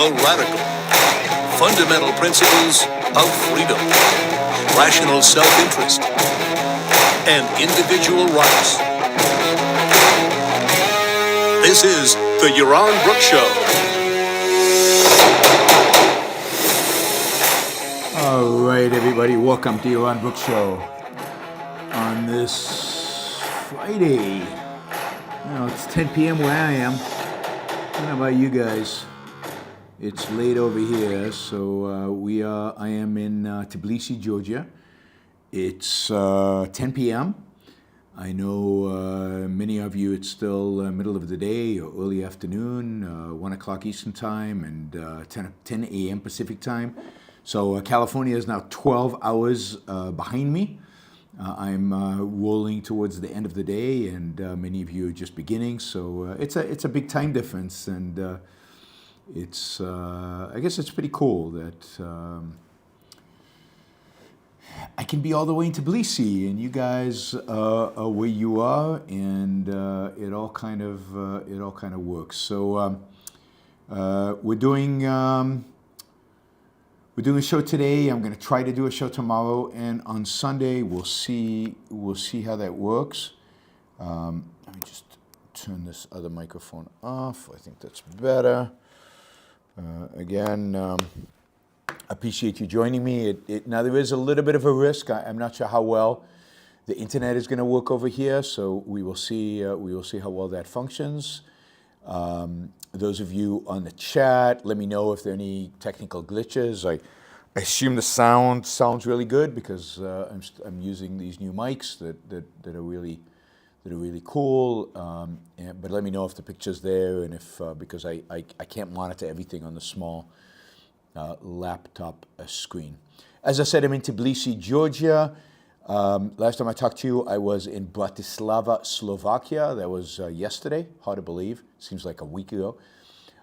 the radical, fundamental principles of freedom, rational self-interest, and individual rights. This is the Yaron Brook Show. All right, everybody, welcome to Yaron Brook Show on this Friday. It's 10 p.m. where I am. I don't know about you guys. It's late over here, so I am in Tbilisi, Georgia. It's 10 p.m. I know many of you, it's still middle of the day or early afternoon, 1 o'clock Eastern Time and 10 a.m. Pacific Time. So California is now 12 hours behind me. I'm rolling towards the end of the day, and many of you are just beginning. So it's a big time difference, and I guess it's pretty cool that I can be all the way in Tbilisi, and you guys are where you are, and it all kind of works. So we're doing a show today. I'm going to try to do a show tomorrow, and on Sunday we'll see how that works. Let me just turn this other microphone off. I think that's better. Again, appreciate you joining me. Now there is a little bit of a risk. I'm not sure how well the internet is going to work over here, so we will see how well that functions. Those of you on the chat, let me know if there are any technical glitches. I assume the sound sounds really good because I'm using these new mics that are really cool. But let me know if the picture's there, and if because I can't monitor everything on the small laptop screen. As I said, I'm in Tbilisi, Georgia. Last time I talked to you, I was in Bratislava, Slovakia. That was yesterday. Hard to believe. Seems like a week ago.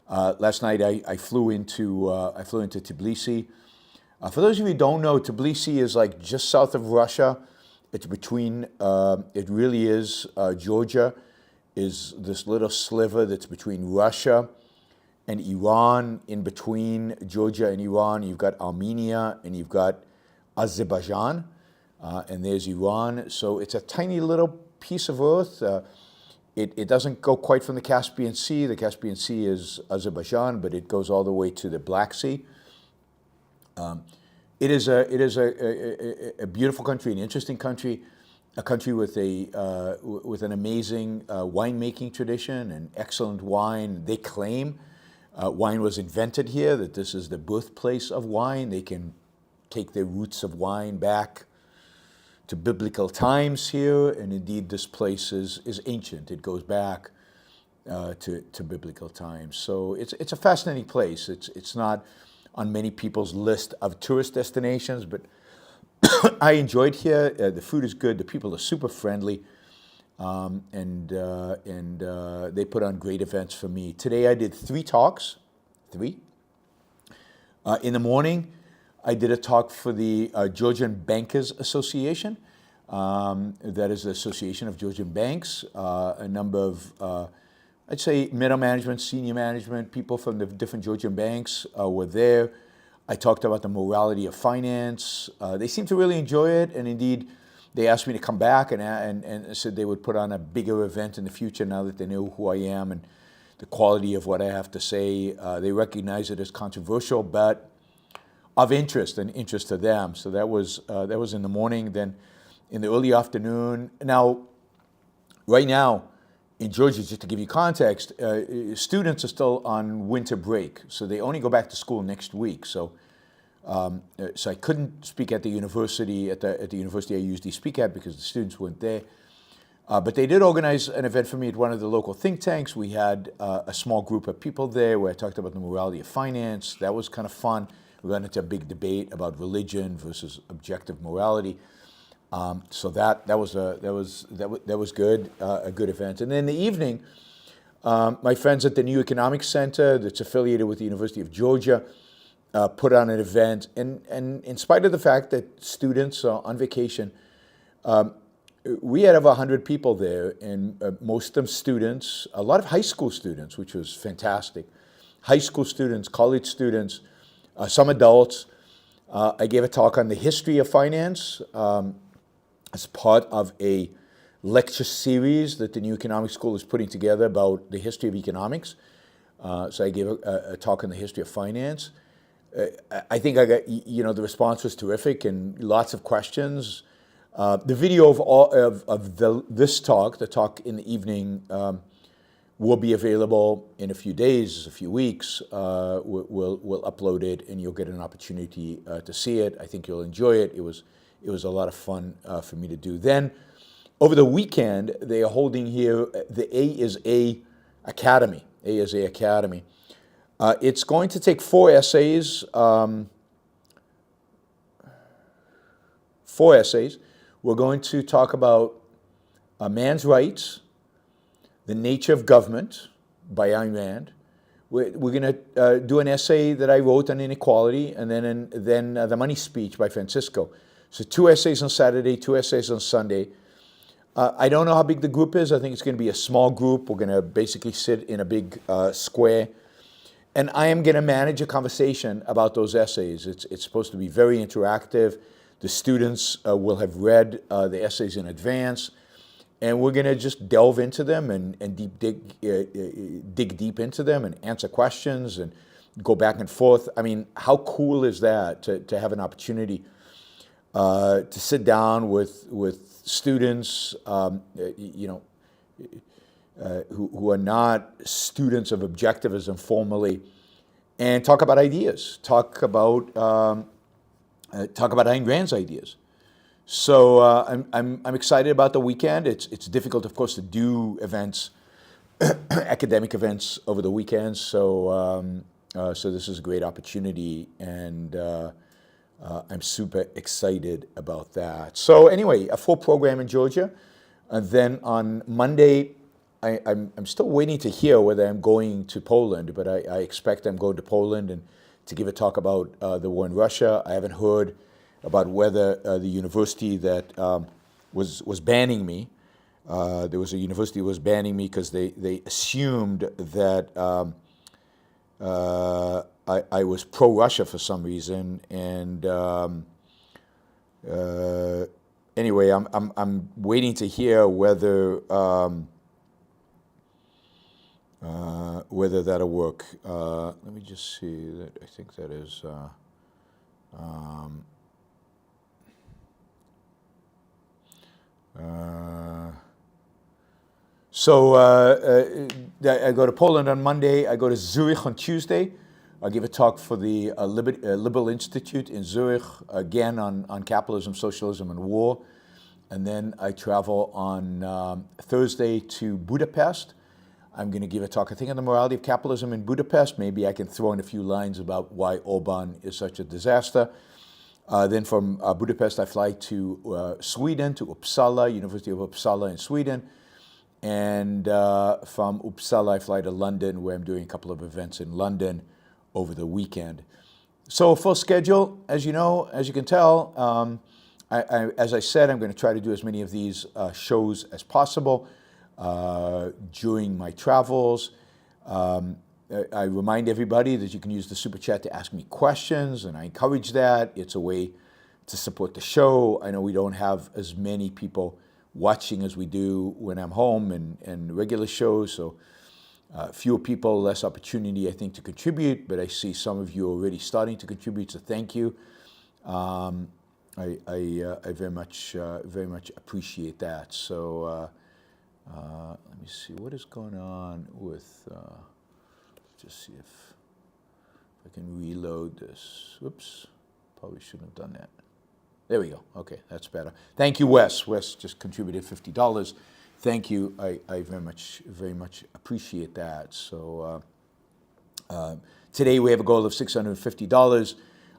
Last night I flew into Tbilisi. For those of you who don't know, Tbilisi is like just south of Russia. It's between. It really is. Georgia is this little sliver that's between Russia and Iran. In between Georgia and Iran, you've got Armenia and you've got Azerbaijan. And there's Iran. So it's a tiny little piece of earth. It doesn't go quite from the Caspian Sea. The Caspian Sea is Azerbaijan, but it goes all the way to the Black Sea. It is a beautiful country, an interesting country, a country with an amazing winemaking tradition and excellent wine. They claim wine was invented here, that this is the birthplace of wine. They can take their roots of wine back to biblical times here, and indeed this place is ancient. It goes back to biblical times. So it's a fascinating place. It's not on many people's list of tourist destinations, but I enjoyed here. The food is good. The people are super friendly, and they put on great events for me. Today I did 3 talks. In the morning, I did a talk for the Georgian Bankers Association. That is the Association of Georgian Banks. A number of, I'd say, middle management, senior management, people from the different Georgian banks were there. I talked about the morality of finance. They seemed to really enjoy it, and indeed, they asked me to come back and said they would put on a bigger event in the future now that they know who I am and the quality of what I have to say. They recognize it as controversial, but of interest and interest to them. So that was in the morning. Then in the early afternoon. Now, right now in Georgia, just to give you context, students are still on winter break, so they only go back to school next week. So I couldn't speak at the university. At the university I usually speak at because the students weren't there. But they did organize an event for me at one of the local think tanks. We had a small group of people there where I talked about the morality of finance. That was kind of fun. We got into a big debate about religion versus objective morality. So that was good, a good event. And then in the evening, my friends at the New Economics Center, that's affiliated with the University of Georgia, put on an event. And in spite of the fact that students are on vacation, we had over 100 people there, and most of them students, a lot of high school students, which was fantastic. high school students, college students, some adults. I gave a talk on the history of finance as part of a lecture series that the New Economic School is putting together about the history of economics. So I gave a talk on the history of finance. I think I got, the response was terrific and lots of questions. The video of this talk, the talk in the evening, will be available in a few days, a few weeks. We'll upload it, and you'll get an opportunity to see it. I think you'll enjoy it. It was a lot of fun for me to do. Then, over the weekend, they are holding here the A is A Academy. A is A Academy. It's going to take 4 essays. 4 essays. We're going to talk about man's rights, the nature of government by Ayn Rand. We're going to do an essay that I wrote on inequality, and then the money speech by Francisco. So 2 essays on Saturday, 2 essays on Sunday. I don't know how big the group is. I think it's going to be a small group. We're going to basically sit in a big square. And I am going to manage a conversation about those essays. It's supposed to be very interactive. The students will have read the essays in advance. And we're going to just delve into them and dig deep into them and answer questions and go back and forth. I mean, how cool is that to have an opportunity to sit down with students, who are not students of objectivism formally, and talk about ideas, talk about Ayn Rand's ideas. So I'm excited about the weekend. It's difficult, of course, to do events, academic events over the weekend. So this is a great opportunity, and I'm super excited about that. So anyway, a full program in Georgia. And then on Monday, I'm still waiting to hear whether I'm going to Poland, but I expect I'm going to Poland and to give a talk about the war in Russia. I haven't heard about whether the university that was banning me, there was a university that was banning me because they assumed that I was pro-Russia for some reason, and anyway, I'm waiting to hear whether that'll work. Let me just see. I think that is. I go to Poland on Monday. I go to Zurich on Tuesday. I'll give a talk for the Liberal Institute in Zurich, again on capitalism, socialism, and war. And then I travel on Thursday to Budapest. I'm going to give a talk, I think, on the morality of capitalism in Budapest. Maybe I can throw in a few lines about why Orban is such a disaster. Then from Budapest, I fly to Sweden, to Uppsala, University of Uppsala in Sweden. And from Uppsala, I fly to London, where I'm doing a couple of events in London over the weekend. So full schedule, as you know, as you can tell. As I said, I'm going to try to do as many of these shows as possible during my travels. I remind everybody that you can use the Super Chat to ask me questions, and I encourage that. It's a way to support the show. I know we don't have as many people watching as we do when I'm home and regular shows, so fewer people, less opportunity, I think, to contribute, but I see some of you already starting to contribute, so thank you. I very much appreciate that. So let me see, what is going on with... just see if I can reload this. Whoops, probably shouldn't have done that. There we go. Okay, that's better. Thank you, Wes. Wes just contributed $50. Thank you. I very much appreciate that. So today we have a goal of $650.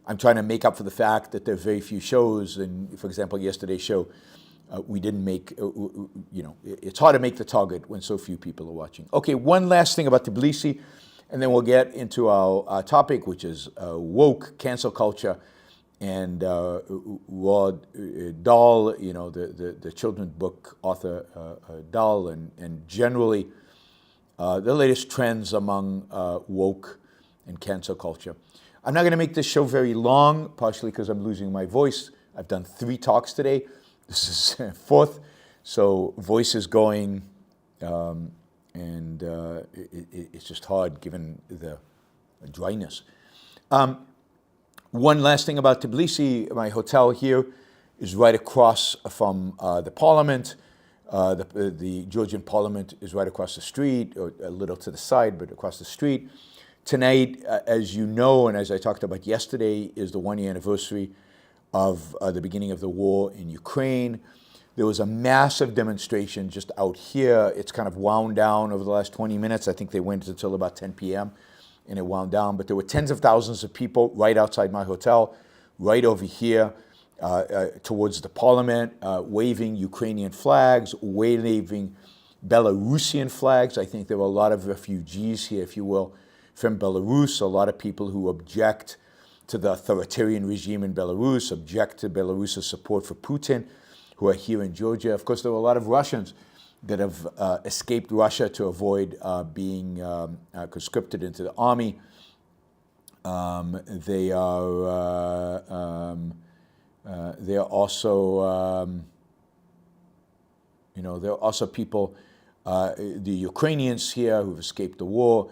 I'm trying to make up for the fact that there are very few shows. And for example, yesterday's show, we didn't make, it's hard to make the target when so few people are watching. Okay, one last thing about Tbilisi. And then we'll get into our topic, which is woke, cancel culture, and Roald Dahl, the children's book author Dahl, and generally the latest trends among woke and cancel culture. I'm not going to make this show very long, partially because I'm losing my voice. I've done 3 talks today. This is 4th, so voice is going, and it's just hard given the dryness. One last thing about Tbilisi, my hotel here is right across from the parliament. The Georgian parliament is right across the street, or a little to the side, but across the street. Tonight, as you know, and as I talked about yesterday, is the 1-year anniversary of the beginning of the war in Ukraine. There was a massive demonstration just out here. It's kind of wound down over the last 20 minutes. I think they went until about 10 p.m. and it wound down. But there were tens of thousands of people right outside my hotel, right over here towards the parliament, waving Ukrainian flags, waving Belarusian flags. I think there were a lot of refugees here, if you will, from Belarus, a lot of people who object to the authoritarian regime in Belarus, object to Belarus's support for Putin, who are here in Georgia. Of course, there were a lot of Russians that have escaped Russia to avoid being conscripted into the army. They are also, there are also people, the Ukrainians here who've escaped the war.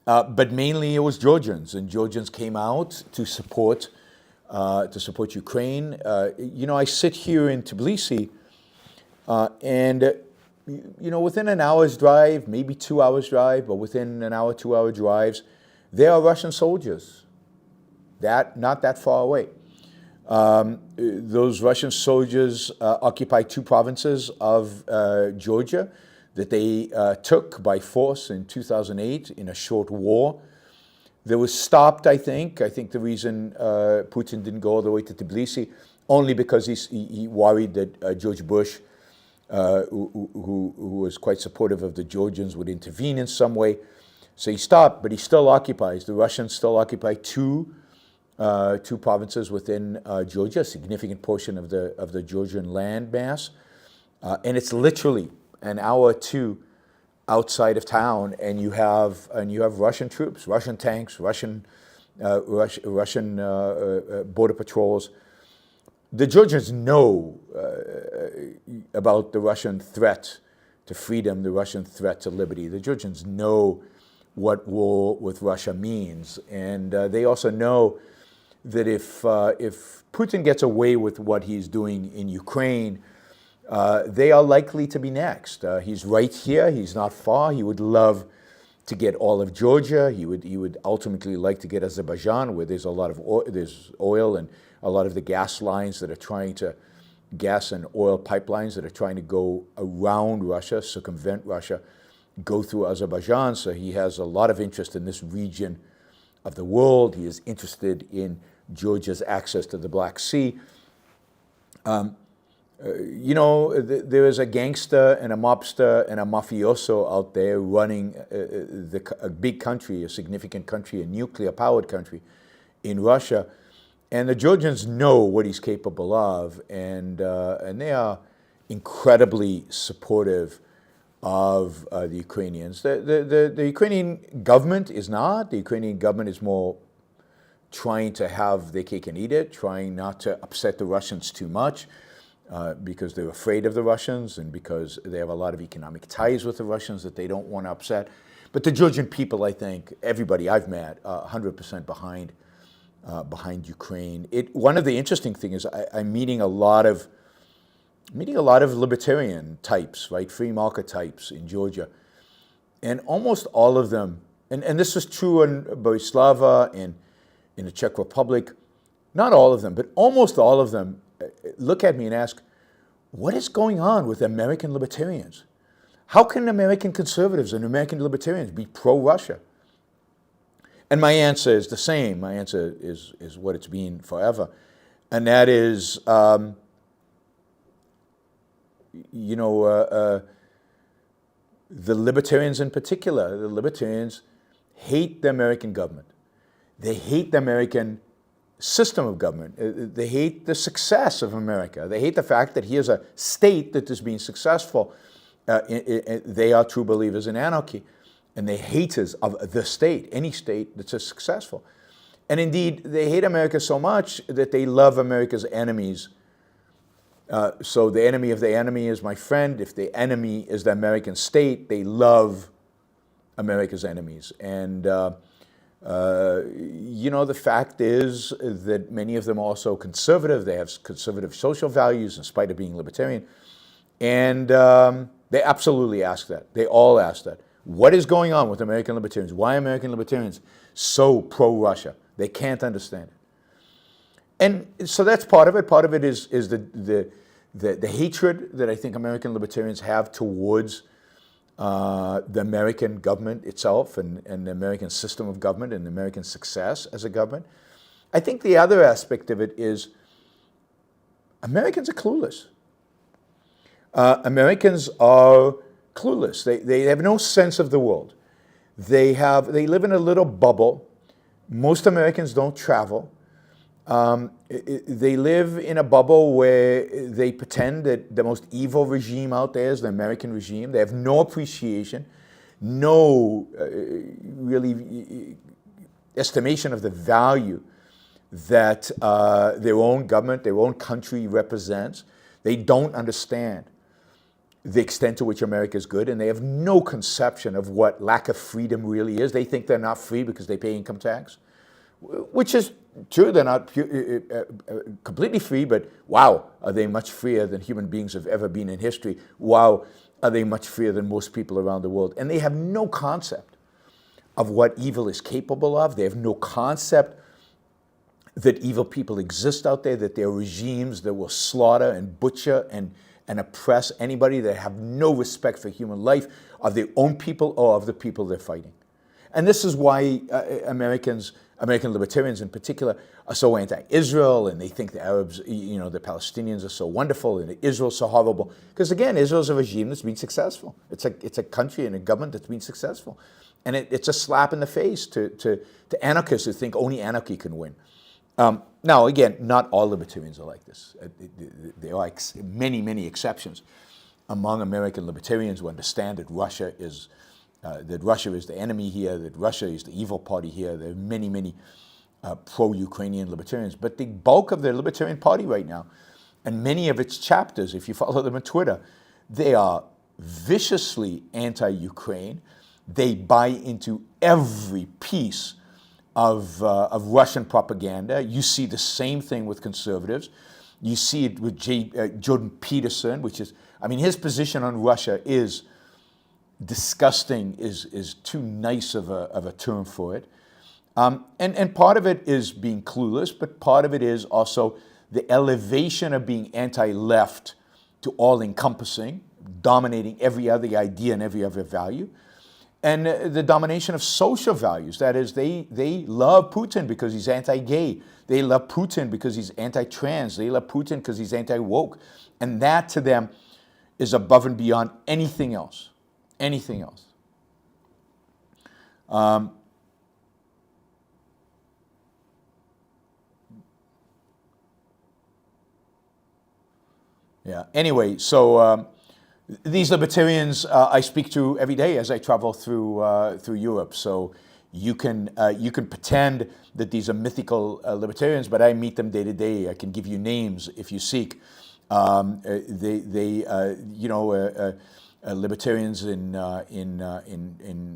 But mainly it was Georgians, and Georgians came out to support Ukraine. I sit here in Tbilisi, and within an hour's drive, maybe 2 hours drive, but within an hour, 2 hour drives, there are Russian soldiers. Not that far away. Those Russian soldiers occupy 2 provinces of Georgia that they took by force in 2008 in a short war. That was stopped, I think the reason Putin didn't go all the way to Tbilisi, only because he worried that George Bush, who was quite supportive of the Georgians, would intervene in some way. So he stopped, but he still occupies. The Russians still occupy 2 provinces within Georgia, a significant portion of the Georgian land mass. And it's literally an hour or 2 outside of town, and you have Russian troops, Russian tanks, Russian border patrols. The Georgians know about the Russian threat to freedom, the Russian threat to liberty. The Georgians know what war with Russia means, and they also know that if Putin gets away with what he's doing in Ukraine, they are likely to be next. He's right here. He's not far. He would love to get all of Georgia. He would ultimately like to get Azerbaijan, where there's a lot of oil and a lot of the gas lines that are trying to, gas and oil pipelines that are trying to go around Russia, circumvent Russia, go through Azerbaijan. So he has a lot of interest in this region of the world. He is interested in Georgia's access to the Black Sea. There is a gangster and a mobster and a mafioso out there running a big country, a significant country, a nuclear-powered country in Russia. And the Georgians know what he's capable of, and they are incredibly supportive of the Ukrainians. The Ukrainian government is not. The Ukrainian government is more trying to have their cake and eat it, trying not to upset the Russians too much. Because they're afraid of the Russians and because they have a lot of economic ties with the Russians that they don't want to upset. But the Georgian people, I think, everybody I've met, 100% behind Ukraine. One of the interesting things is I'm meeting a lot of libertarian types, right, free market types in Georgia, and almost all of them, and this is true in Bratislava and in the Czech Republic, not all of them, but almost all of them look at me and ask, what is going on with American libertarians? How can American conservatives and American libertarians be pro-Russia? And my answer is the same. My answer is what it's been forever. And that is, the libertarians in particular, the libertarians hate the American government. They hate the American system of government. They hate the success of America. They hate the fact that here's a state that is being successful. They are true believers in anarchy. and they're haters of the state, any state that's successful. And indeed, they hate America so much that they love America's enemies. So the enemy of the enemy is my friend. If the enemy is the American state, they love America's enemies. And, the fact is that many of them are also conservative. They have conservative social values in spite of being libertarian. And they absolutely ask that. They all ask that. What is going on with American libertarians? Why are American libertarians so pro-Russia? They can't understand it. And so that's part of it. Part of it is the hatred that I think American libertarians have towards the American government itself and the American system of government and the American success as a government. I think the other aspect of it is Americans are clueless. Americans are clueless. They have no sense of the world. They live in a little bubble. Most Americans don't travel. They live in a bubble where they pretend that the most evil regime out there is the American regime. They have no appreciation, no really estimation of the value that their own government, their own country represents. They don't understand the extent to which America is good, and they have no conception of what lack of freedom really is. They think they're not free because they pay income tax, which is true. They're not completely free, but wow, are they much freer than human beings have ever been in history. Wow, are they much freer than most people around the world. And they have no concept of what evil is capable of. They have no concept that evil people exist out there, that there are regimes that will slaughter and butcher and oppress anybody, that have no respect for human life, of their own people or of the people they're fighting. And this is why American libertarians in particular, are so anti-Israel, and they think the Arabs, the Palestinians are so wonderful, and Israel's so horrible. Because again, Israel's a regime that's been successful. It's a country and a government that's been successful. And it's a slap in the face to anarchists who think only anarchy can win. Now, again, not all libertarians are like this. There are many, many exceptions among American libertarians who understand that Russia is the enemy here, that Russia is the evil party here. There are many, many pro-Ukrainian libertarians. But the bulk of the Libertarian Party right now, and many of its chapters, if you follow them on Twitter, they are viciously anti-Ukraine. They buy into every piece of Russian propaganda. You see the same thing with conservatives. You see it with Jordan Peterson, which is, his position on Russia is disgusting, is too nice of a term for it. And part of it is being clueless, but part of it is also the elevation of being anti-left to all-encompassing, dominating every other idea and every other value. And the domination of social values. That is, they love Putin because he's anti-gay. They love Putin because he's anti-trans. They love Putin because he's anti-woke. And that to them is above and beyond anything else. Anything else. Yeah. Anyway, so these libertarians I speak to every day as I travel through Europe. So you can pretend that these are mythical libertarians, but I meet them day to day. I can give you names if you seek. Libertarians in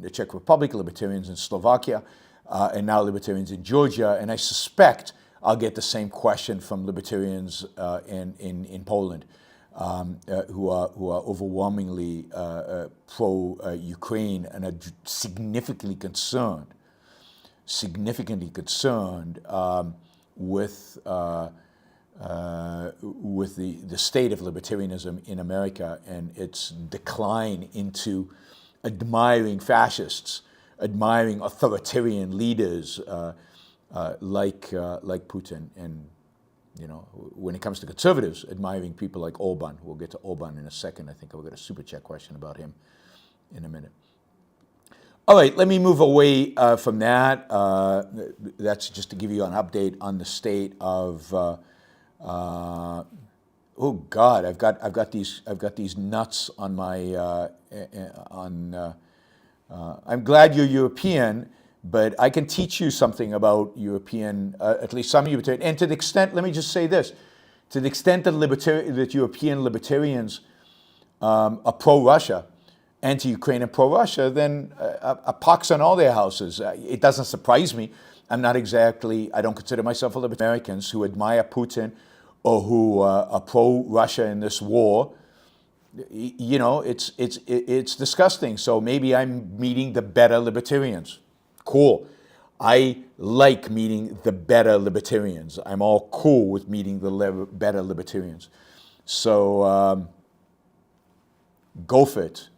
the Czech Republic, libertarians in Slovakia, and now libertarians in Georgia. And I suspect I'll get the same question from libertarians in Poland, who are overwhelmingly pro-Ukraine and are significantly concerned with the state of libertarianism in America and its decline into admiring fascists, admiring authoritarian leaders like Putin, and when it comes to conservatives, admiring people like Orban. We'll get to Orban in a second. I think I'll get a super chat question about him in a minute. All right, let me move away from that. That's just to give you an update on the state of. Oh God, I've got these nuts on my I'm glad you're European, but I can teach you something about European, at least some European. And to the extent, let me just say this, to the extent that European libertarians are pro-Russia, anti-Ukraine and pro-Russia, then a pox on all their houses. It doesn't surprise me. I don't consider myself a libertarian. Americans who admire Putin or who are pro-Russia in this war, you know, it's disgusting. So maybe I'm meeting the better libertarians. Cool. I like meeting the better libertarians. I'm all cool with meeting the better libertarians. So go for it.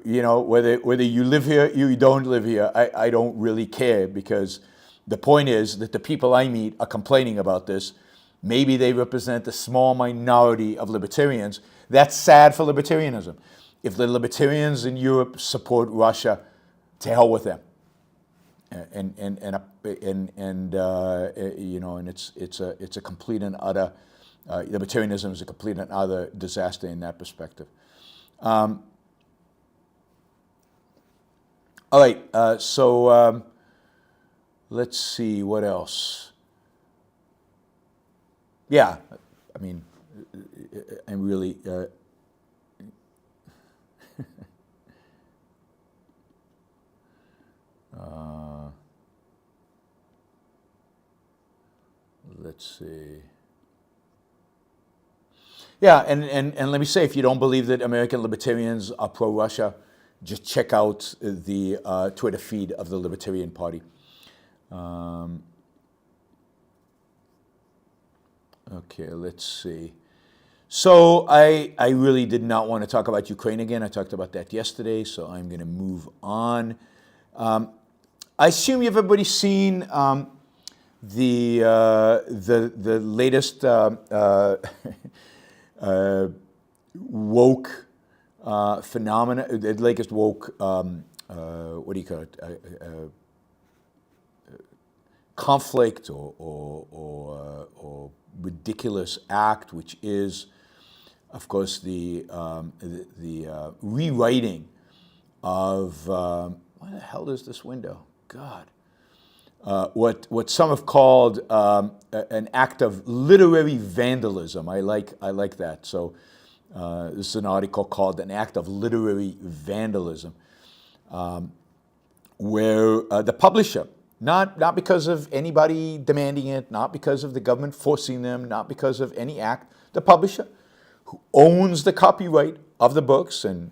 You know, whether you live here, you don't live here, I don't really care, because the point is that the people I meet are complaining about this. Maybe they represent a small minority of libertarians. That's sad for libertarianism. If the libertarians in Europe support Russia, to hell with them. And you know, and it's a complete and utter libertarianism is a complete and utter disaster in that perspective. All right, so let's see what else. Yeah, I mean, I'm really. Let's see. Yeah, and let me say, if you don't believe that American libertarians are pro-Russia, just check out the Twitter feed of the Libertarian Party. Okay, let's see. So I really did not want to talk about Ukraine again. I talked about that yesterday, so I'm going to move on. I assume everybody's seen the latest woke phenomena, the latest woke, what do you call it, conflict or ridiculous act, which is, of course, the rewriting of, why the hell is this window? God. What some have called an act of literary vandalism. I like that. So this is an article called "An Act of Literary Vandalism," where the publisher, not because of anybody demanding it, not because of the government forcing them, not because of any act, the publisher, who owns the copyright of the books and,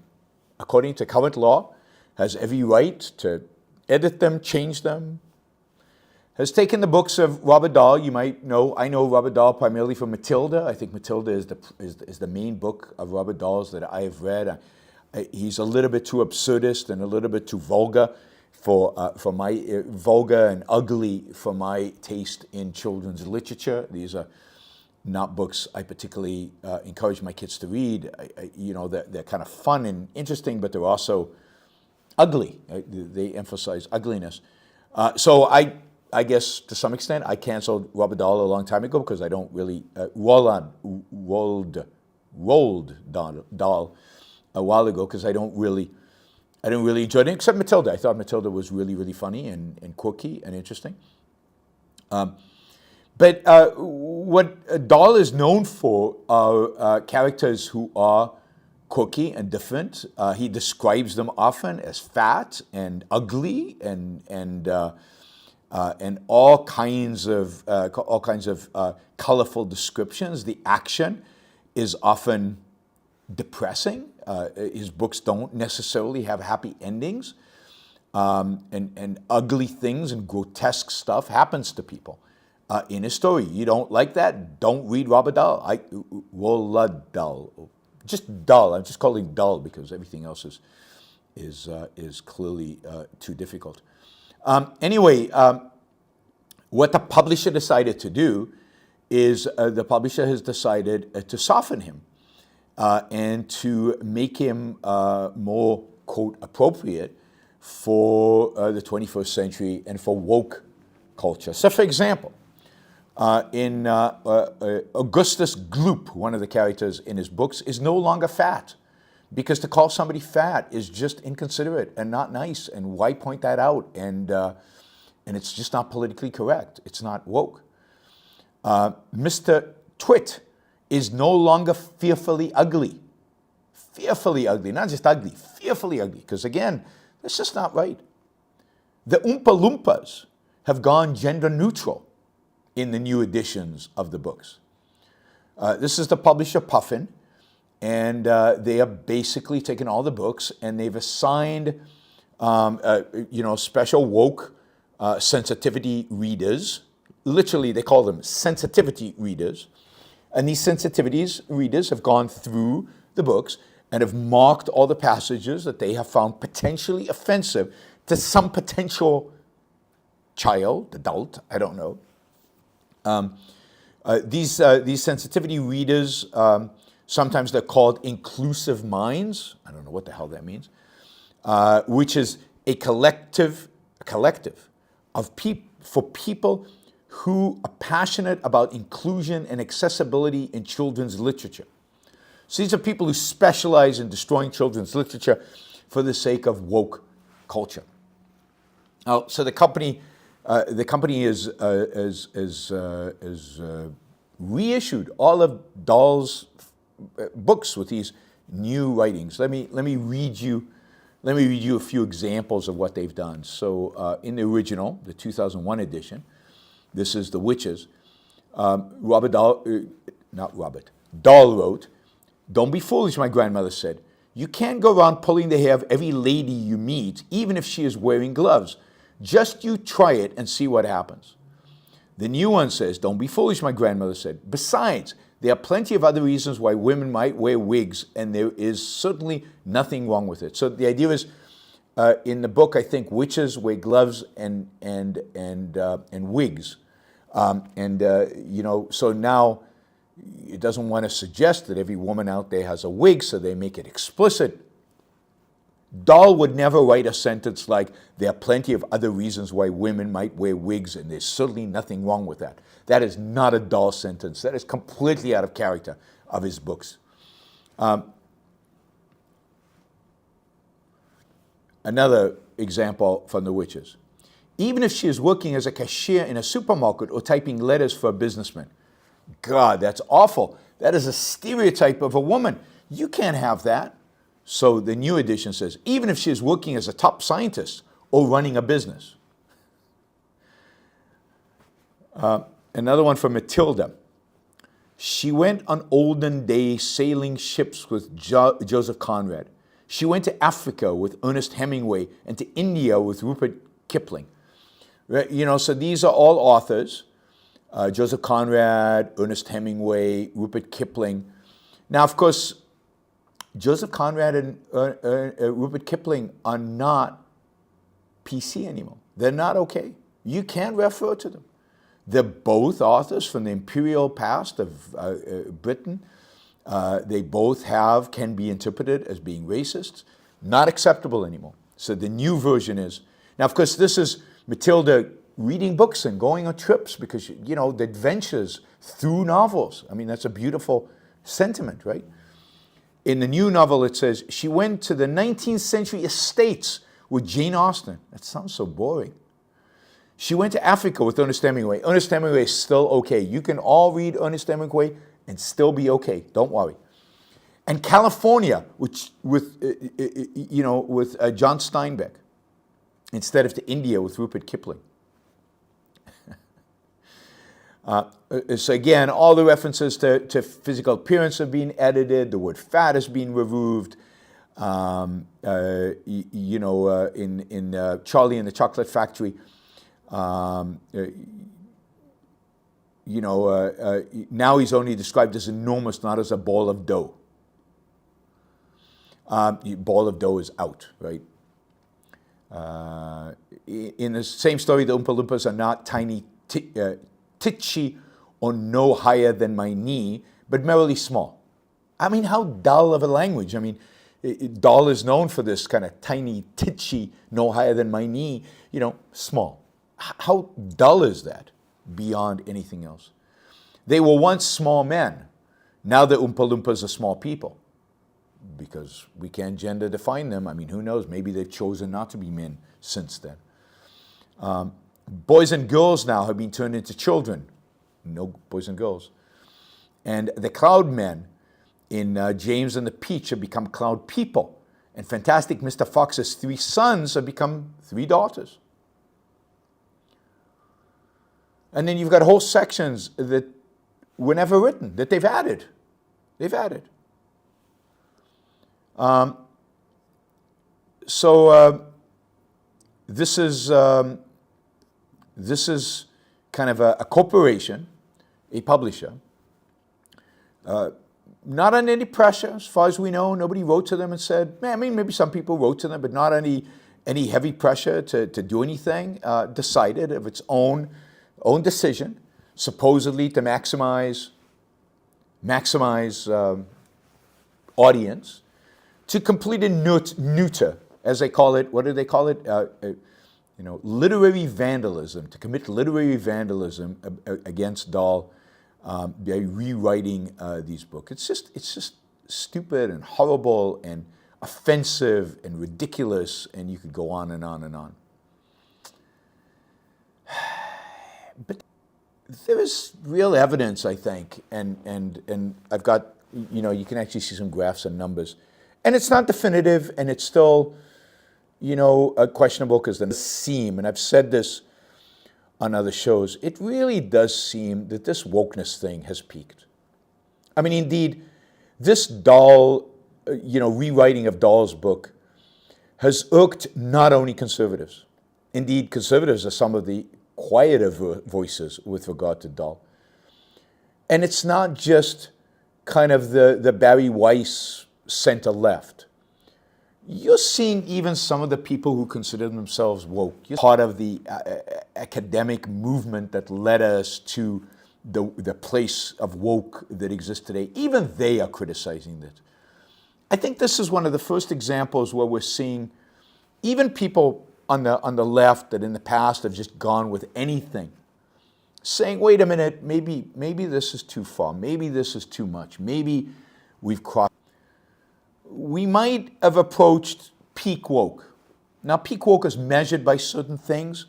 according to current law, has every right to edit them, change them, has taken the books of Roald Dahl. You might know, I know Roald Dahl primarily from Matilda. I think Matilda is the main book of Roald Dahl's that I have read. He's a little bit too absurdist and a little bit too vulgar for my vulgar and ugly for my taste in children's literature. These are not books I particularly encourage my kids to read. You know, they're kind of fun and interesting, but they're also ugly. They emphasize ugliness. So I guess to some extent I canceled Roald Dahl a long time ago because I don't really Roald Dahl a while ago because I didn't really enjoy it, except Matilda. I thought Matilda was really, really funny and quirky and interesting. But what Dahl is known for are characters who are quirky and different. He describes them often as fat and ugly and all kinds of colorful descriptions. The action is often depressing. His books don't necessarily have happy endings, and ugly things and grotesque stuff happens to people in his story. You don't like that? Don't read Roald Dahl. Roald Dahl, just Dahl. I'm just calling Dahl because everything else is clearly too difficult. Anyway, what the publisher decided to do is the publisher has decided to soften him and to make him more, quote, appropriate for the 21st century and for woke culture. So, for example, in Augustus Gloop, one of the characters in his books, is no longer fat Because to call somebody fat is just inconsiderate and not nice. And why point that out? And it's just not politically correct. It's not woke. Mr. Twit is no longer fearfully ugly. Fearfully ugly, not just ugly, fearfully ugly. Because again, that's just not right. The Oompa Loompas have gone gender neutral in the new editions of the books. This is the publisher Puffin, and they are basically taking all the books and they've assigned, special woke sensitivity readers. Literally, they call them sensitivity readers. And these sensitivities readers have gone through the books and have marked all the passages that they have found potentially offensive to some potential child, adult, I don't know. These sensitivity readers, sometimes they're called inclusive minds. I don't know what the hell that means. Which is a collective of for people who are passionate about inclusion and accessibility in children's literature. So these are people who specialize in destroying children's literature for the sake of woke culture. Now, so the company has reissued all of Dahl's books with these new writings. Let me read you a few examples of what they've done. So in the original, the 2001 edition, this is The Witches. Dahl wrote, "Don't be foolish," my grandmother said. "You can't go around pulling the hair of every lady you meet, even if she is wearing gloves. Just you try it and see what happens." The new one says, "Don't be foolish," my grandmother said. "Besides, there are plenty of other reasons why women might wear wigs, and there is certainly nothing wrong with it." So the idea is, in the book, I think witches wear gloves and wigs, so now it doesn't want to suggest that every woman out there has a wig, so they make it explicit. Dahl would never write a sentence like, "There are plenty of other reasons why women might wear wigs, and there's certainly nothing wrong with that." That is not a Dahl sentence. That is completely out of character of his books. Another example from The Witches. "Even if she is working as a cashier in a supermarket or typing letters for a businessman." God, that's awful. That is a stereotype of a woman. You can't have that. So the new edition says, "Even if she is working as a top scientist or running a business." Another one from Matilda. "She went on olden day sailing ships with Joseph Conrad. She went to Africa with Ernest Hemingway and to India with Rupert Kipling." Right? So these are all authors. Joseph Conrad, Ernest Hemingway, Rupert Kipling. Now, of course, Joseph Conrad and Rupert Kipling are not PC anymore. They're not okay. You can't refer to them. They're both authors from the imperial past of Britain. They both can be interpreted as being racists. Not acceptable anymore. So the new version is, now of course this is Matilda reading books and going on trips because, the adventures through novels. I mean, that's a beautiful sentiment, right? In the new novel, it says, she went to the 19th century estates with Jane Austen. That sounds so boring. She went to Africa with Ernest Hemingway. Ernest Hemingway is still okay. You can all read Ernest Hemingway and still be okay. Don't worry. And California, with John Steinbeck, instead of to India with Rupert Kipling. So again, all the references to physical appearance have been edited. The word fat has been removed. In Charlie and the Chocolate Factory, now he's only described as enormous, not as a ball of dough. Ball of dough is out, right? In the same story, the Oompa Loompas are not tiny, titchy, or no higher than my knee, but merely small. I mean, how dull of a language. I mean, Dahl is known for this kind of tiny, titchy, no higher than my knee, small. How dull is that beyond anything else? They were once small men. Now the Oompa Loompas are small people. because we can't gender define them. I mean, who knows? Maybe they've chosen not to be men since then. Boys and girls now have been turned into children. No boys and girls. And the cloud men in James and the Peach have become cloud people. And Fantastic Mr. Fox's 3 sons have become 3 daughters. And then you've got whole sections that were never written, that they've added. They've added. This is kind of a corporation, a publisher, not under any pressure, as far as we know. Nobody wrote to them and said, man, I mean, maybe some people wrote to them, but not any heavy pressure to do anything. Decided of its own decision, supposedly to maximize audience, to complete a neuter, as they call it. What do they call it? Literary vandalism, to commit literary vandalism against Dahl by rewriting these books. It's just stupid and horrible and offensive and ridiculous, and you could go on and on and on. But there is real evidence, I think, and I've got, you can actually see some graphs and numbers. And it's not definitive, and it's still, questionable, because the seem, and I've said this on other shows, it really does seem that this wokeness thing has peaked. I mean, indeed, this Dahl, rewriting of Dahl's book has irked not only conservatives. Indeed, conservatives are some of the quieter voices with regard to Dahl. And it's not just kind of the Barry Weiss center left. You're seeing even some of the people who consider themselves woke. You're part of the academic movement that led us to the place of woke that exists today. Even they are criticizing it. I think this is one of the first examples where we're seeing even people on the left that in the past have just gone with anything, saying, wait a minute, maybe this is too far, maybe this is too much, maybe we've crossed. We might have approached peak woke. Now, peak woke is measured by certain things.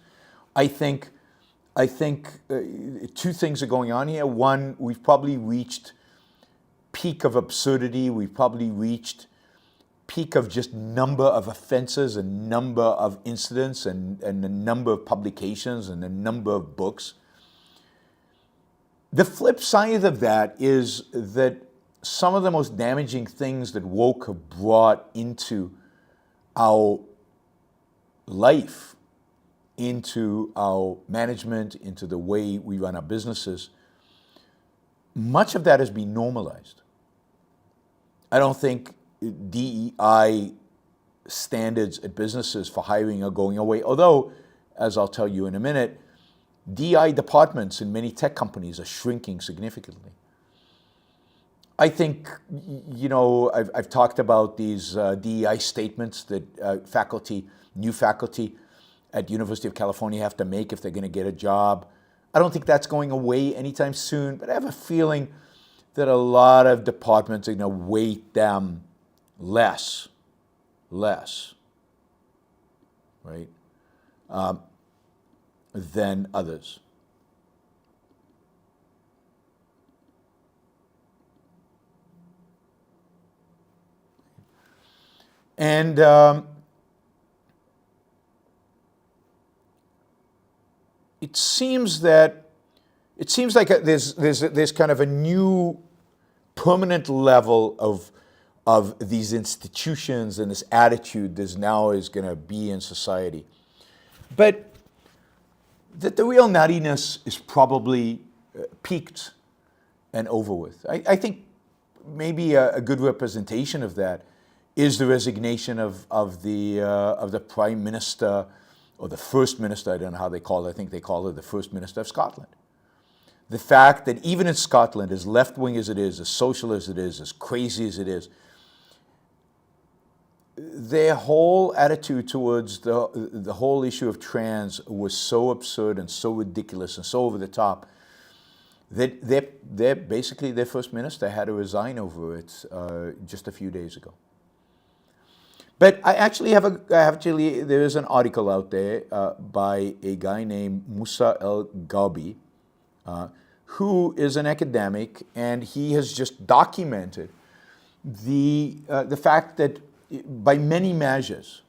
I think 2 things are going on here. One, we've probably reached peak of absurdity. We've probably reached peak of just number of offenses and number of incidents and the number of publications and the number of books. The flip side of that is that some of the most damaging things that woke have brought into our life, into our management, into the way we run our businesses, much of that has been normalized. I don't think DEI standards at businesses for hiring are going away, although, as I'll tell you in a minute, DEI departments in many tech companies are shrinking significantly. I think, I've talked about these DEI statements that new faculty at University of California have to make if they're going to get a job. I don't think that's going away anytime soon, but I have a feeling that a lot of departments are going to weight them less, right, than others. And it seems like there's kind of a new permanent level of these institutions and this attitude that now is going to be in society. But that the real nuttiness is probably peaked and over with. I think maybe a good representation of that is the resignation of the Prime Minister, or the First Minister, I don't know how they call it, I think they call her the First Minister of Scotland. The fact that even in Scotland, as left-wing as it is, as social as it is, as crazy as it is, their whole attitude towards the whole issue of trans was so absurd and so ridiculous and so over the top that basically their First Minister had to resign over it just a few days ago. But there is an article out there by a guy named Musa El-Ghabi, who is an academic, and he has just documented the fact that by many measures,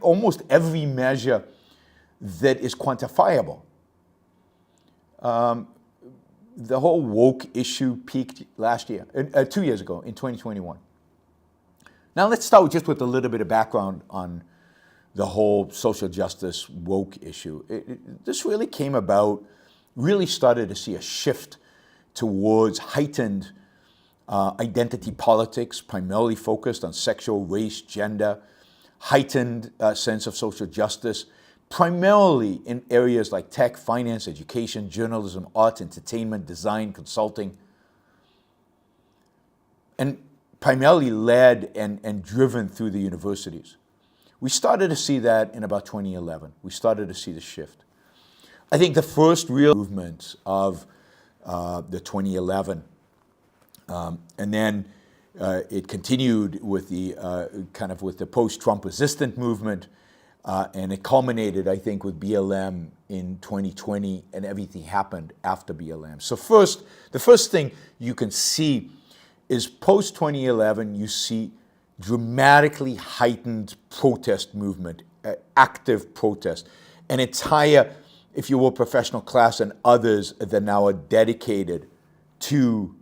almost every measure that is quantifiable, the whole woke issue peaked last year, 2 years ago, in 2021. Now let's start just with a little bit of background on the whole social justice woke issue. This really came about, really started to see a shift towards heightened identity politics, primarily focused on sexual, race, gender, heightened sense of social justice, primarily in areas like tech, finance, education, journalism, art, entertainment, design, consulting, and primarily led and driven through the universities. We started to see that in about 2011. We started to see the shift. I think the first real movement of the 2011, and then it continued with the with the post-Trump resistant movement, and it culminated, I think, with BLM in 2020, and everything happened after BLM. So the first thing you can see is post-2011, you see dramatically heightened protest movement, active protest, an entire, if you will, professional class and others that now are dedicated to,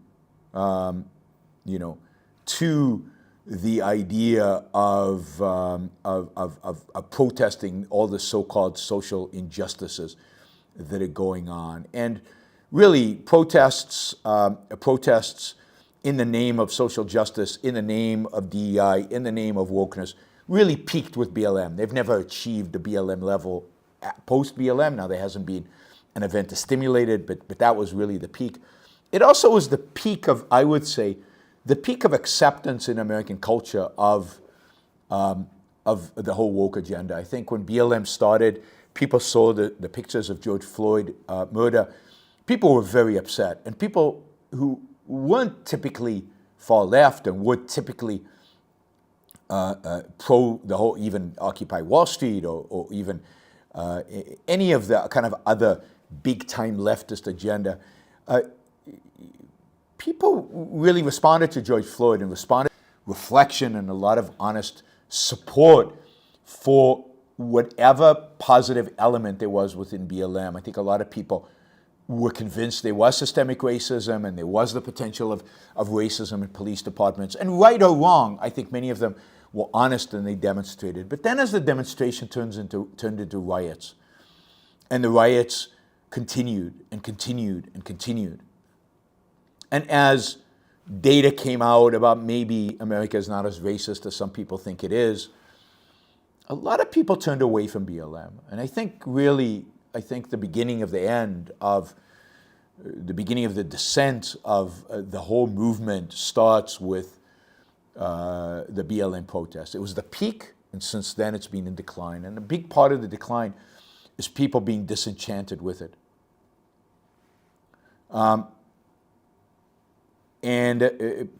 to the idea of protesting all the so-called social injustices that are going on. And really, protests in the name of social justice, in the name of DEI, in the name of wokeness, really peaked with BLM. They've never achieved the BLM level post-BLM. Now, there hasn't been an event to stimulate it, but that was really the peak. It also was the peak of, I would say, the peak of acceptance in American culture of the whole woke agenda. I think when BLM started, people saw the pictures of George Floyd murder. People were very upset, and people who weren't typically far left and were typically pro the whole, even Occupy Wall Street or even any of the kind of other big-time leftist agenda, people really responded to George Floyd and responded to reflection and a lot of honest support for whatever positive element there was within BLM. I think a lot of people were convinced there was systemic racism and there was the potential of racism in police departments. And right or wrong, I think many of them were honest and they demonstrated. But then as the demonstration turned into riots, and the riots continued and continued and continued. And as data came out about maybe America is not as racist as some people think it is, a lot of people turned away from BLM. And I think really, the beginning of the end of the beginning of the descent of the whole movement starts with the BLM protest. It was the peak, and since then it's been in decline. And a big part of the decline is people being disenchanted with it.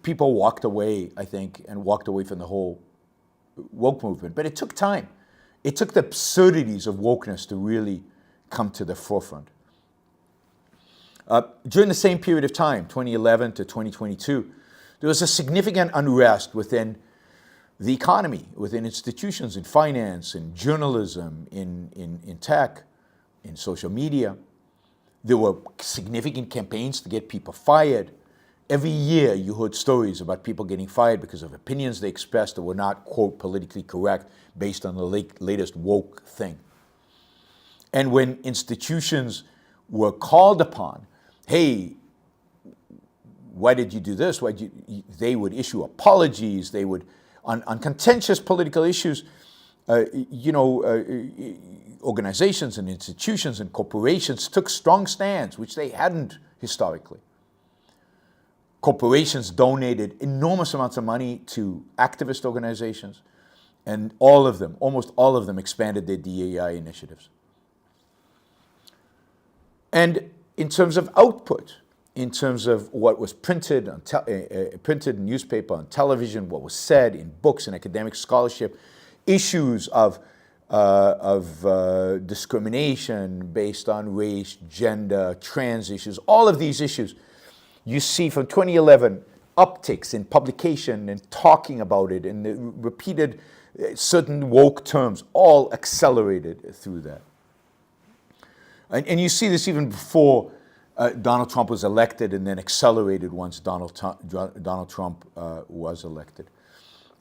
People walked away, I think, and walked away from the whole woke movement. But it took time. It took the absurdities of wokeness to really come to the forefront. During the same period of time, 2011 to 2022, there was a significant unrest within the economy, within institutions, in finance, in journalism, in tech, in social media. There were significant campaigns to get people fired. Every year you heard stories about people getting fired because of opinions they expressed that were not, quote, politically correct based on the latest woke thing. And when institutions were called upon, hey, why did you do this? They would issue apologies. They would, on contentious political issues, organizations and institutions and corporations took strong stands, which they hadn't historically. Corporations donated enormous amounts of money to activist organizations, and almost all of them expanded their DEI initiatives. And in terms of output, in terms of what was printed on printed in newspaper, on television, what was said in books and academic scholarship, issues of discrimination based on race, gender, trans issues, all of these issues. You see from 2011 upticks in publication and talking about it and the repeated certain woke terms, all accelerated through that. And you see this even before Donald Trump was elected, and then accelerated once Donald Trump was elected.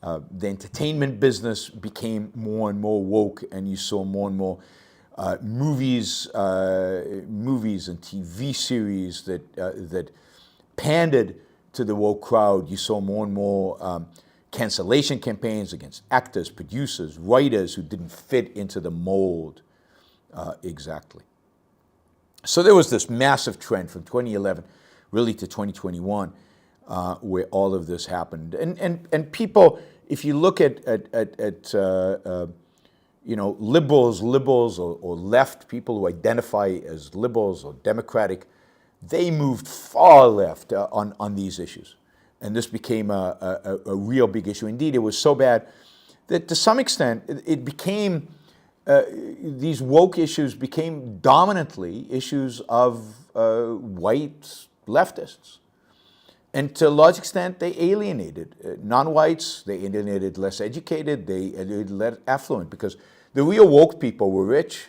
The entertainment business became more and more woke, and you saw more and more movies and TV series that pandered to the woke crowd. You saw more and more cancellation campaigns against actors, producers, writers who didn't fit into the mold exactly. So there was this massive trend from 2011 really to 2021 where all of this happened. And people, if you look at liberals or left, people who identify as liberals or democratic, they moved far left on these issues. And this became a real big issue. Indeed, it was so bad that to some extent it became, these woke issues became dominantly issues of white leftists. And to a large extent, they alienated non-whites, they alienated less educated, they alienated less affluent, because the real woke people were rich,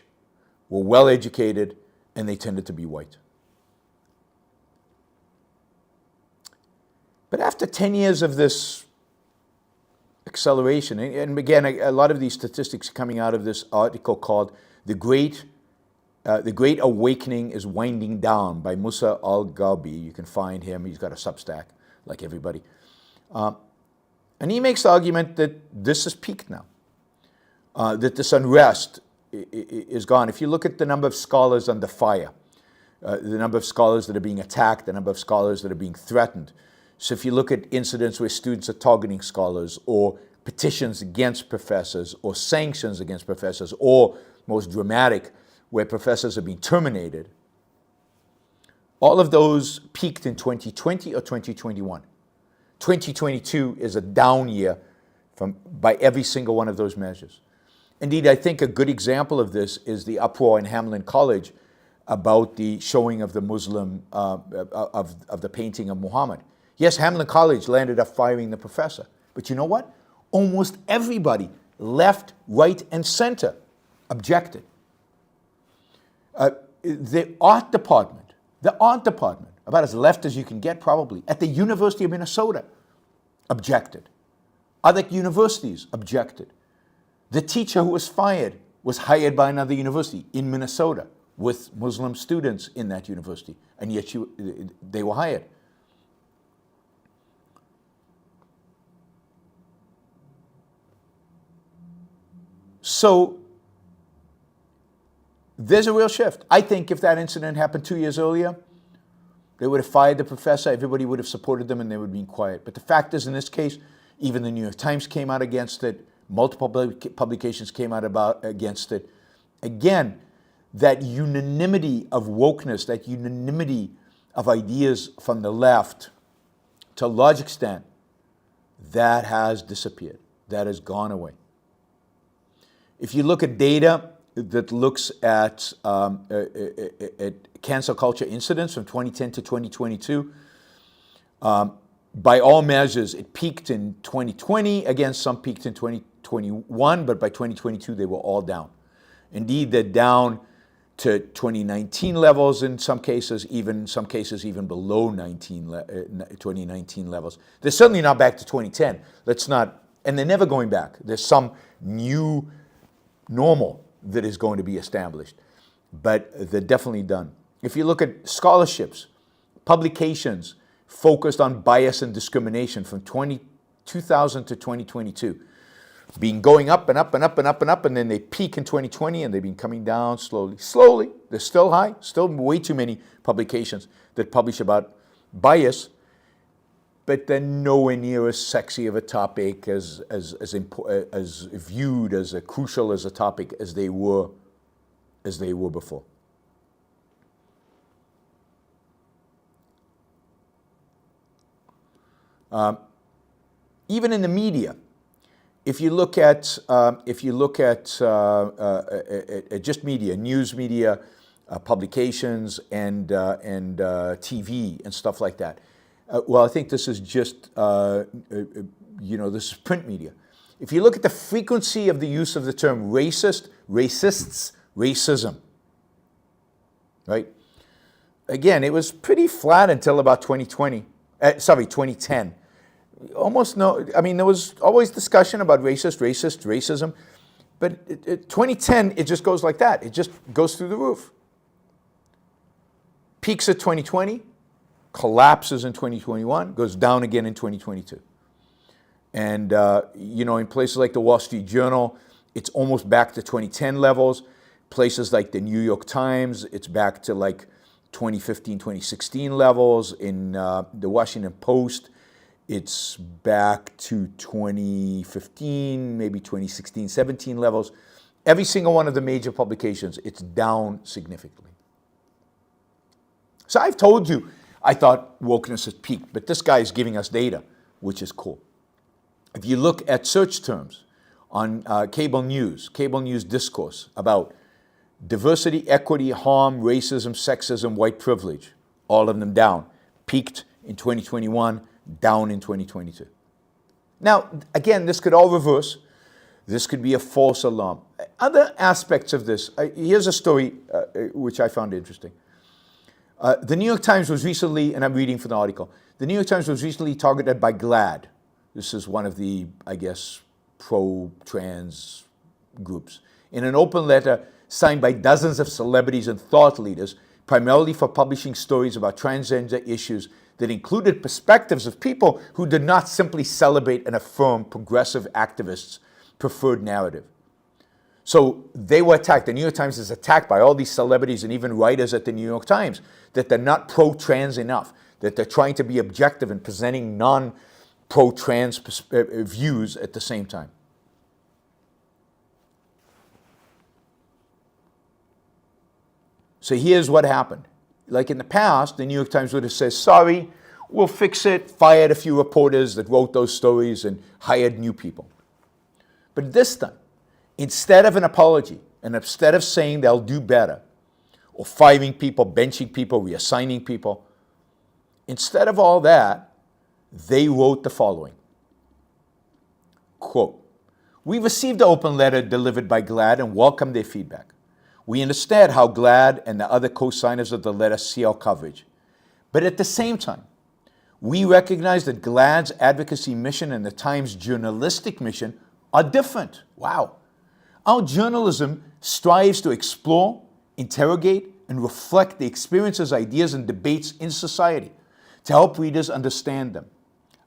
were well-educated, and they tended to be white. But after 10 years of this acceleration, and again, a lot of these statistics coming out of this article called The Great Awakening is Winding Down by Musa Al-Gharbi. You can find him. He's got a Substack, like everybody. And he makes the argument that this has peaked now, that this unrest is gone. If you look at the number of scholars under fire, the number of scholars that are being attacked, the number of scholars that are being threatened. So if you look at incidents where students are targeting scholars, or petitions against professors, or sanctions against professors, or most dramatic, where professors are being terminated, all of those peaked in 2020 or 2021. 2022 is a down year by every single one of those measures. Indeed, I think a good example of this is the uproar in Hamlin College about the showing of the Muslim, of the painting of Muhammad. Yes, Hamlin College landed up firing the professor. But you know what? Almost everybody, left, right, and center, objected. The art department, about as left as you can get probably, at the University of Minnesota, objected. Other universities objected. The teacher who was fired was hired by another university in Minnesota with Muslim students in that university, and yet they were hired. So there's a real shift. I think if that incident happened 2 years earlier, they would have fired the professor, everybody would have supported them, and they would have been quiet. But the fact is, in this case, even the New York Times came out against it, multiple publications came out against it. Again, that unanimity of wokeness, that unanimity of ideas from the left, to a large extent, that has disappeared. That has gone away. If you look at data that looks at cancel culture incidents from 2010 to 2022, by all measures, it peaked in 2020. Again, some peaked in 2021, but by 2022, they were all down. Indeed, they're down to 2019 levels in some cases, even below 2019 levels. They're certainly not back to 2010. And they're never going back. There's some new normal that is going to be established, but they're definitely done. If you look at scholarships, publications focused on bias and discrimination from 2000 to 2022, being going up and up and up and up and up, and then they peak in 2020, and they've been coming down slowly. Slowly, they're still high, still way too many publications that publish about bias, but they're nowhere near as sexy of a topic, as viewed as crucial as a topic as they were before. Even in the media, if you look at just media, news media, publications, and TV and stuff like that. Well, I think this is just this is print media. If you look at the frequency of the use of the term racist, racists, racism, right? Again, it was pretty flat until about 2010. Almost no, I mean, there was always discussion about racism, but 2010, it just goes like that. It just goes through the roof. Peaks at 2020, collapses in 2021, goes down again in 2022. And, in places like the Wall Street Journal, it's almost back to 2010 levels. Places like the New York Times, it's back to like 2015, 2016 levels. In the Washington Post, it's back to 2015, maybe 2016, 17 levels. Every single one of the major publications, it's down significantly. So I've told you, I thought wokeness had peaked, but this guy is giving us data, which is cool. If you look at search terms on cable news discourse about diversity, equity, harm, racism, sexism, white privilege, all of them down. Peaked in 2021, down in 2022. Now, again, this could all reverse. This could be a false alarm. Other aspects of this, here's a story which I found interesting. The New York Times was recently, and I'm reading from the article, the New York Times was recently targeted by GLAAD. This is one of the, I guess, pro-trans groups. In an open letter signed by dozens of celebrities and thought leaders, primarily for publishing stories about transgender issues that included perspectives of people who did not simply celebrate and affirm progressive activists' preferred narrative. So they were attacked. The New York Times is attacked by all these celebrities and even writers at the New York Times that they're not pro-trans enough, that they're trying to be objective and presenting non-pro-trans views at the same time. So here's what happened. Like in the past, the New York Times would have said, sorry, we'll fix it, fired a few reporters that wrote those stories and hired new people. But this time, instead of an apology, and instead of saying they'll do better, or firing people, benching people, reassigning people, instead of all that, they wrote the following. Quote, we received the open letter delivered by GLAAD and welcome their feedback. We understand how GLAAD and the other co-signers of the letter see our coverage. But at the same time, we recognize that GLAAD's advocacy mission and the Times' journalistic mission are different. Wow. Our journalism strives to explore, interrogate, and reflect the experiences, ideas, and debates in society to help readers understand them.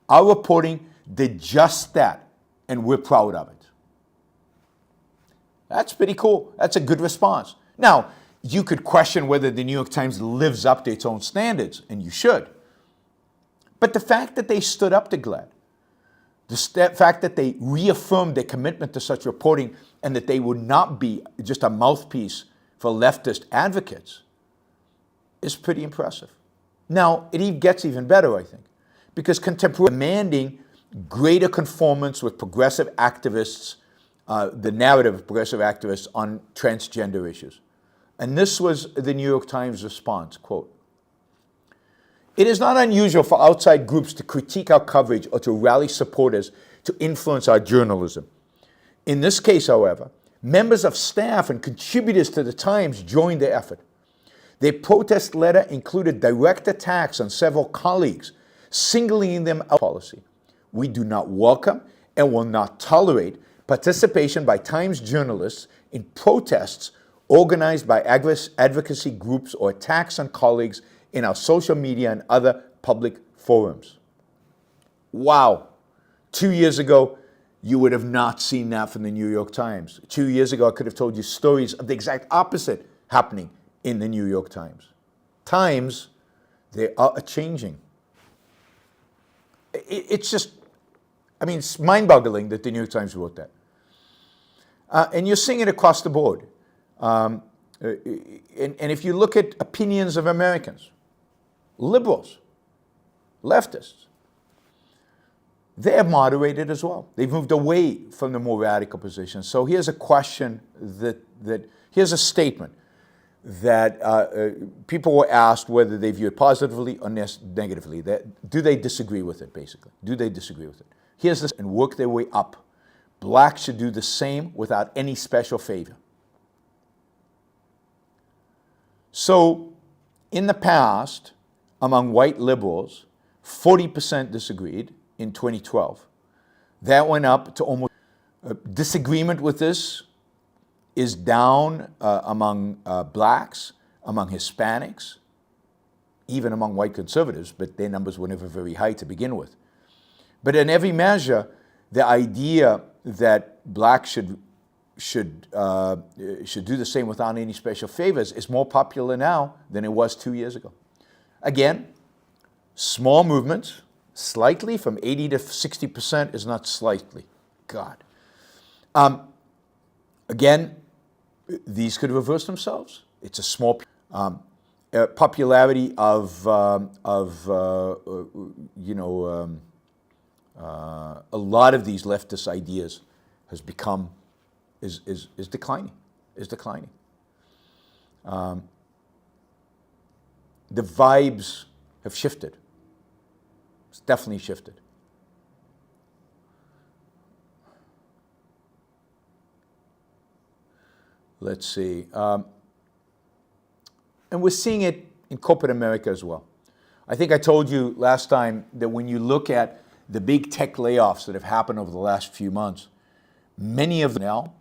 Our reporting did just that, and we're proud of it. That's pretty cool. That's a good response. Now, you could question whether the New York Times lives up to its own standards, and you should. But the fact that they stood up to GLAAD, the fact that they reaffirmed their commitment to such reporting and that they would not be just a mouthpiece for leftist advocates is pretty impressive. Now, it gets even better, I think, because contemporary demanding greater conformance with progressive activists, the narrative of progressive activists on transgender issues. And this was the New York Times response, quote, it is not unusual for outside groups to critique our coverage or to rally supporters to influence our journalism. In this case, however, members of staff and contributors to the Times joined the effort. Their protest letter included direct attacks on several colleagues, singling them out of policy. We do not welcome and will not tolerate participation by Times journalists in protests organized by advocacy groups or attacks on colleagues in our social media and other public forums. Wow. 2 years ago, you would have not seen that from the New York Times. 2 years ago, I could have told you stories of the exact opposite happening in the New York Times. Times, they are changing. It's just, it's mind-boggling that the New York Times wrote that. And you're seeing it across the board. And if you look at opinions of Americans, liberals, leftists, they have moderated as well. They've moved away from the more radical position. So here's a question here's a statement that people were asked whether they view it positively or negatively. Do they disagree with it, basically? Do they disagree with it? Here's this, and work their way up. Blacks should do the same without any special favor. So, in the past, among white liberals, 40% disagreed in 2012. That went up to almost... disagreement with this is down among blacks, among Hispanics, even among white conservatives, but their numbers were never very high to begin with. But in every measure, the idea that blacks should do the same without any special favors is more popular now than it was 2 years ago. Again, small movements, slightly, from 80 to 60% is not slightly. God. Again, these could reverse themselves. It's a small popularity of a lot of these leftist ideas has become is declining. The vibes have shifted. It's definitely shifted. Let's see. And we're seeing it in corporate America as well. I think I told you last time that when you look at the big tech layoffs that have happened over the last few months, many of them now,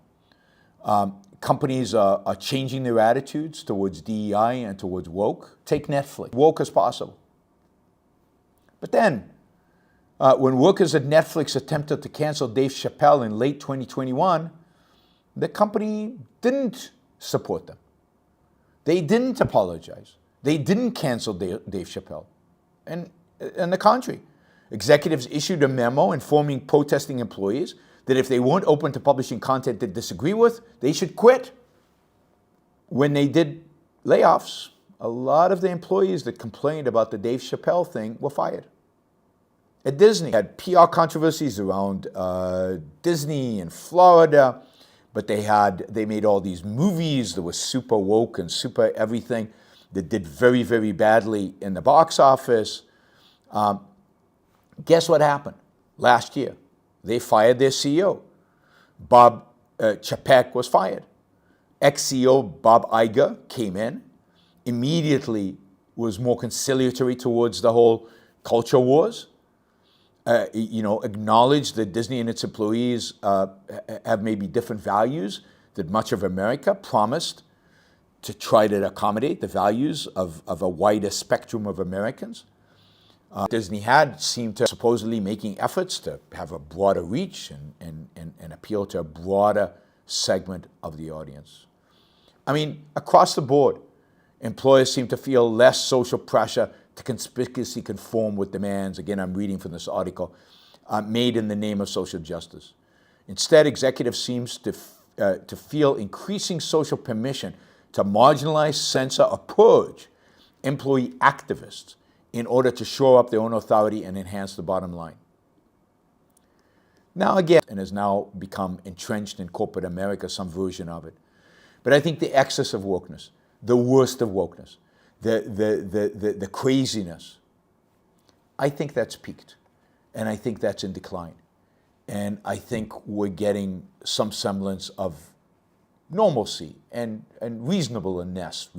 companies are changing their attitudes towards DEI and towards woke. Take Netflix, woke as possible. But then, when workers at Netflix attempted to cancel Dave Chappelle in late 2021, the company didn't support them. They didn't apologize. They didn't cancel Dave Chappelle. And on the contrary, executives issued a memo informing protesting employees that if they weren't open to publishing content they disagree with, they should quit. When they did layoffs, a lot of the employees that complained about the Dave Chappelle thing were fired. At Disney, had PR controversies around Disney in Florida, but they made all these movies that were super woke and super everything that did very, very badly in the box office. Guess what happened last year? They fired their CEO. Bob Chapek was fired. Ex-CEO Bob Iger came in, immediately was more conciliatory towards the whole culture wars, acknowledged that Disney and its employees have maybe different values, that much of America promised to try to accommodate the values of a wider spectrum of Americans. Disney had seemed to supposedly making efforts to have a broader reach and appeal to a broader segment of the audience. I mean, across the board, employers seem to feel less social pressure to conspicuously conform with demands, again, I'm reading from this article, made in the name of social justice. Instead, executives seems to feel increasing social permission to marginalize, censor, or purge employee activists in order to shore up their own authority and enhance the bottom line. Now again, and has now become entrenched in corporate America, some version of it. But I think the excess of wokeness, the worst of wokeness, the craziness, I think that's peaked. And I think that's in decline. And I think we're getting some semblance of normalcy and reasonableness,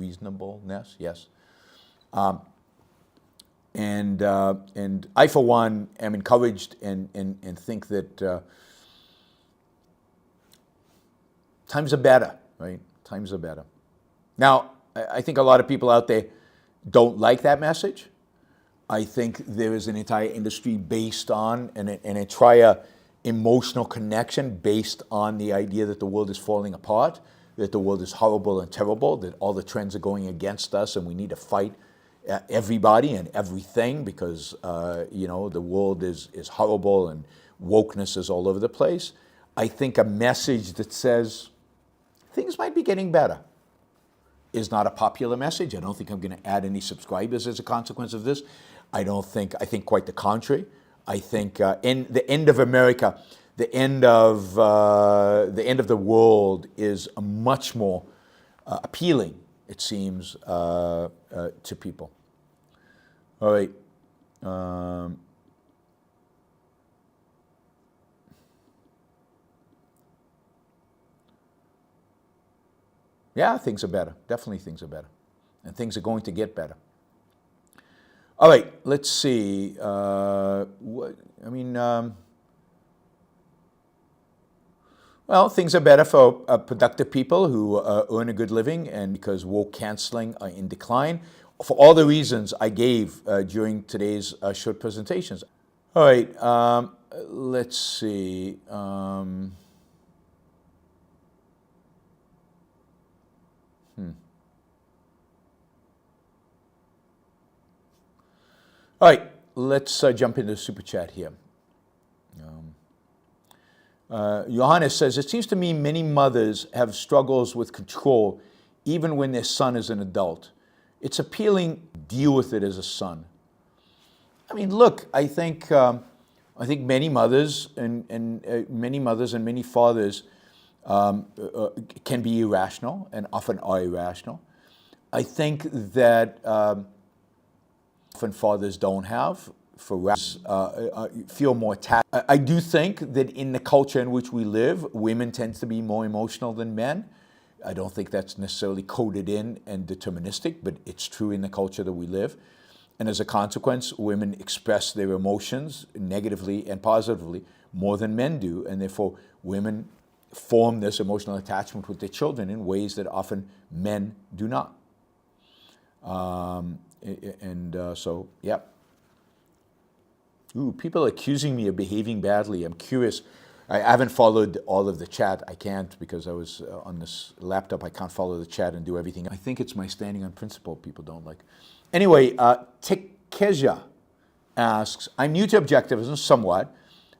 yes. And I, for one, am encouraged and think that times are better, right? Times are better. Now, I think a lot of people out there don't like that message. I think there is an entire industry based on an entire emotional connection based on the idea that the world is falling apart, that the world is horrible and terrible, that all the trends are going against us and we need to fight everybody and everything because, the world is horrible and wokeness is all over the place. I think a message that says things might be getting better is not a popular message. I don't think I'm going to add any subscribers as a consequence of this. I think quite the contrary. I think the end of America, the end of the world is much more appealing, it seems, to people. All right. Yeah, things are better. Definitely things are better. And things are going to get better. All right, let's see. Well, things are better for productive people who earn a good living, and because woke canceling are in decline, for all the reasons I gave during today's short presentations. All right, let's see. All right, let's jump into the super chat here. Johannes says, it seems to me many mothers have struggles with control even when their son is an adult. It's appealing to deal with it as a son. I mean, look, I think many mothers and many fathers can be irrational and often are irrational. I think that often fathers don't have, feel more attached. I do think that in the culture in which we live, women tend to be more emotional than men. I don't think that's necessarily coded in and deterministic, but it's true in the culture that we live. And as a consequence, women express their emotions negatively and positively more than men do, and therefore women form this emotional attachment with their children in ways that often men do not. So, yeah. Ooh, people are accusing me of behaving badly. I'm curious. I haven't followed all of the chat. I can't because I was on this laptop. I can't follow the chat and do everything. I think it's my standing on principle people don't like. Anyway, Tekezha asks, I'm new to objectivism somewhat.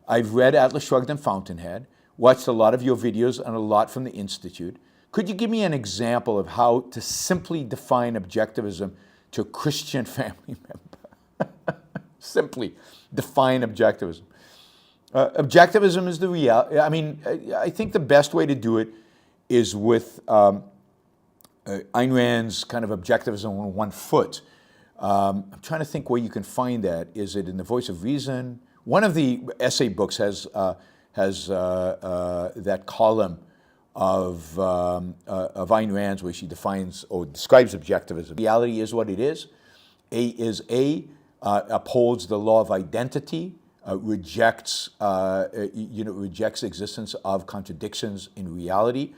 I've read Atlas Shrugged and Fountainhead, watched a lot of your videos and a lot from the Institute. Could you give me an example of how to simply define objectivism to a Christian family member? Simply define objectivism. Objectivism is the reality. I mean, I think the best way to do it is with Ayn Rand's kind of objectivism on one foot. I'm trying to think where you can find that. Is it in The Voice of Reason? One of the essay books has that column of Ayn Rand's where she defines or describes objectivism. Reality is what it is. A is A. Upholds the law of identity, rejects the existence of contradictions in reality,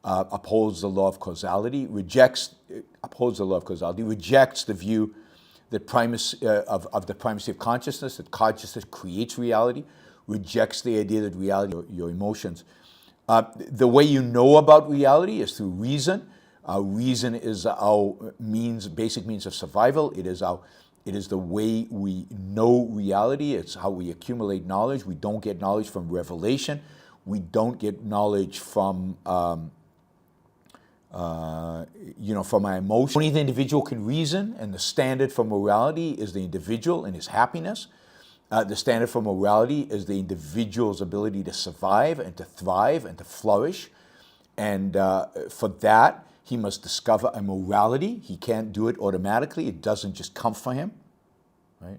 upholds the law of causality, rejects the view that of the primacy of consciousness, that consciousness creates reality, rejects the idea that reality is your emotions. The way you know about reality is through reason. Reason is our basic means of survival. It is the way we know reality. It's how we accumulate knowledge. We don't get knowledge from revelation. We don't get knowledge from, from our emotions. Only the individual can reason, and the standard for morality is the individual and his happiness. The standard for morality is the individual's ability to survive and to thrive and to flourish. And for that, he must discover a morality. He can't do it automatically. It doesn't just come for him, right?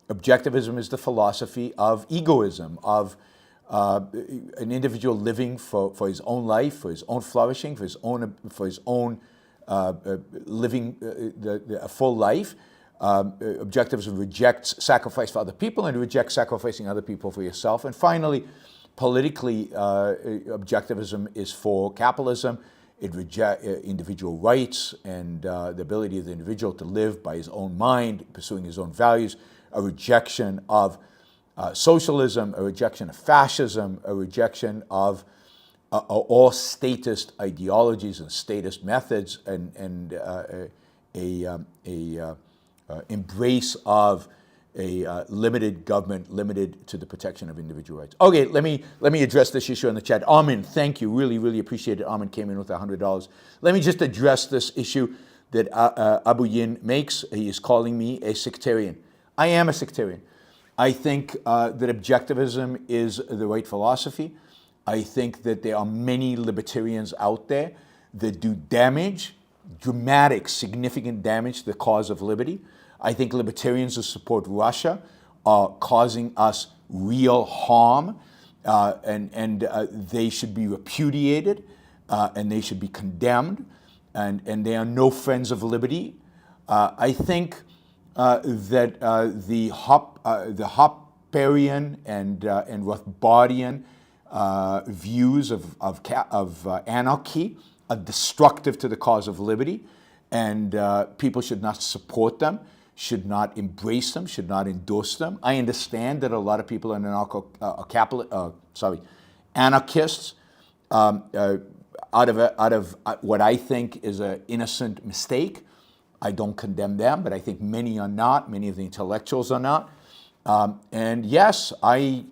Objectivism is the philosophy of egoism, of an individual living for his own life, for his own flourishing, for his own living a full life. Objectivism rejects sacrifice for other people and rejects sacrificing other people for yourself. And finally, politically, objectivism is for capitalism. It rejects individual rights and the ability of the individual to live by his own mind, pursuing his own values, a rejection of socialism, a rejection of fascism, a rejection of all statist ideologies and statist methods, and embrace of limited government, limited to the protection of individual rights. Okay, let me address this issue in the chat. Armin, thank you, really appreciate it. Armin came in with $100. Let me just address this issue that Abu Yin makes. He is calling me a sectarian. I am a sectarian. I think that objectivism is the right philosophy. I think that there are many libertarians out there that do damage, dramatic, significant damage to the cause of liberty. I think libertarians who support Russia are causing us real harm, and they should be repudiated, and they should be condemned, and they are no friends of liberty. I think that the Hopperian and Rothbardian views of anarchy are destructive to the cause of liberty, and people should not support them, should not embrace them, should not endorse them. I understand that a lot of people are anarchists out of what I think is an innocent mistake. I don't condemn them, but I think many are not. Many of the intellectuals are not. And yes, I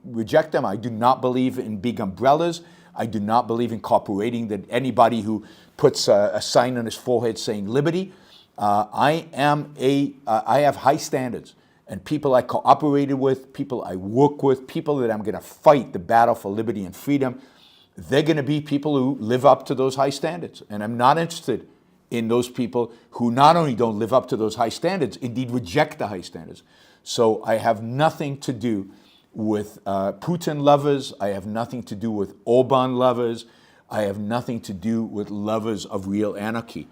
reject them. I do not believe in big umbrellas. I do not believe in incorporating that anybody who puts a sign on his forehead saying liberty. I have high standards, and people I cooperated with, people I work with, people that I'm going to fight the battle for liberty and freedom, they're going to be people who live up to those high standards. And I'm not interested in those people who not only don't live up to those high standards, indeed reject the high standards. So I have nothing to do with Putin lovers. I have nothing to do with Orban lovers. I have nothing to do with lovers of real anarchy.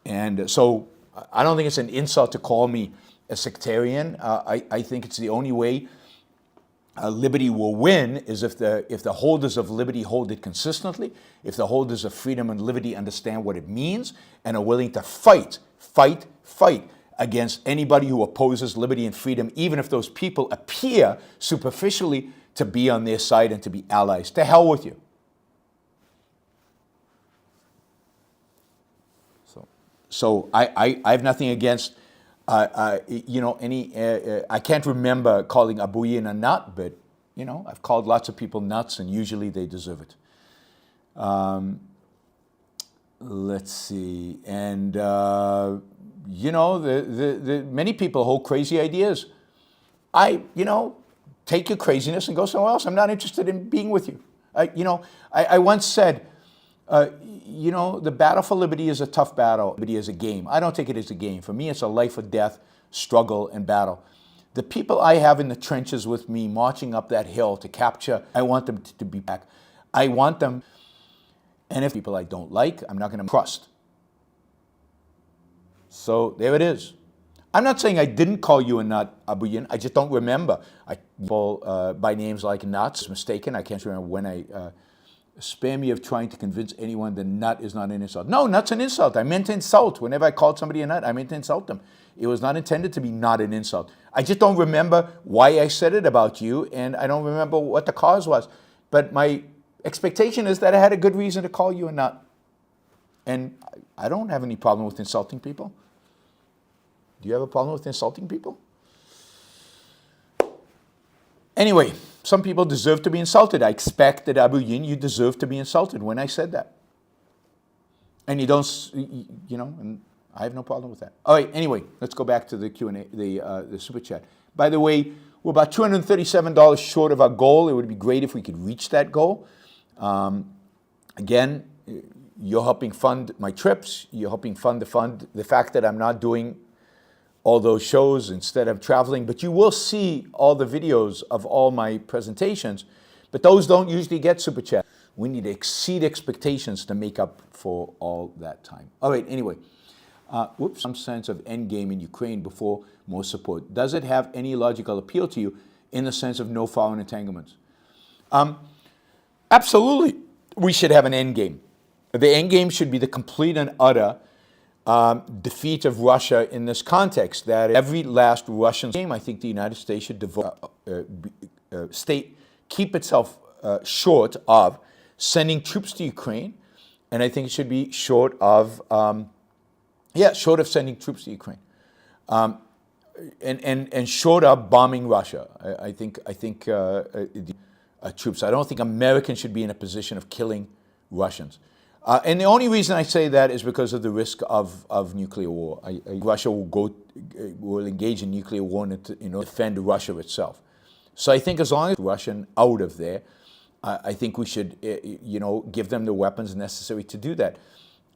And so I don't think it's an insult to call me a sectarian. I think it's the only way liberty will win is if the holders of liberty hold it consistently, if the holders of freedom and liberty understand what it means and are willing to fight against anybody who opposes liberty and freedom, even if those people appear superficially to be on their side and to be allies. To hell with you. So I have nothing against, any, I can't remember calling Abu Yin a nut, but, I've called lots of people nuts, and usually they deserve it. Let's see. And, many people hold crazy ideas. Take your craziness and go somewhere else. I'm not interested in being with you. I once said, the battle for liberty is a tough battle. Liberty is a game. I don't take it as a game. For me, it's a life or death struggle and battle. The people I have in the trenches with me marching up that hill to capture, I want them to be back. I want them, and if people I don't like, I'm not going to trust. So there it is. I'm not saying I didn't call you a nut, Abu Yin. I just don't remember. People by names like nuts, mistaken. I can't remember when I spare me of trying to convince anyone that nut is not an insult. No, nut's an insult. I meant to insult. Whenever I called somebody a nut, I meant to insult them. It was not intended to be not an insult. I just don't remember why I said it about you, and I don't remember what the cause was. But my expectation is that I had a good reason to call you a nut. And I don't have any problem with insulting people. Do you have a problem with insulting people? Anyway, some people deserve to be insulted. I expect that, Abu Yin, you deserve to be insulted when I said that. And you don't, and I have no problem with that. All right, anyway, let's go back to the Q&A, the super chat. By the way, we're about $237 short of our goal. It would be great if we could reach that goal. Again, you're helping fund my trips. You're helping fund the fact that I'm not doing all those shows instead of traveling, but you will see all the videos of all my presentations, but those don't usually get super chat. We need to exceed expectations to make up for all that time. All right, anyway, some sense of endgame in Ukraine before more support. Does it have any logical appeal to you in the sense of no foreign entanglements? Absolutely, we should have an endgame. The endgame should be the complete and utter defeat of Russia in this context, that every last Russian game, I think the United States should keep itself short of sending troops to Ukraine, and I think it should be short of sending troops to Ukraine. and short up bombing Russia. I think the troops. I don't think Americans should be in a position of killing Russians. And the only reason I say that is because of the risk of nuclear war. Russia will engage in nuclear war and defend Russia itself. So I think as long as Russian out of there, I think we should give them the weapons necessary to do that.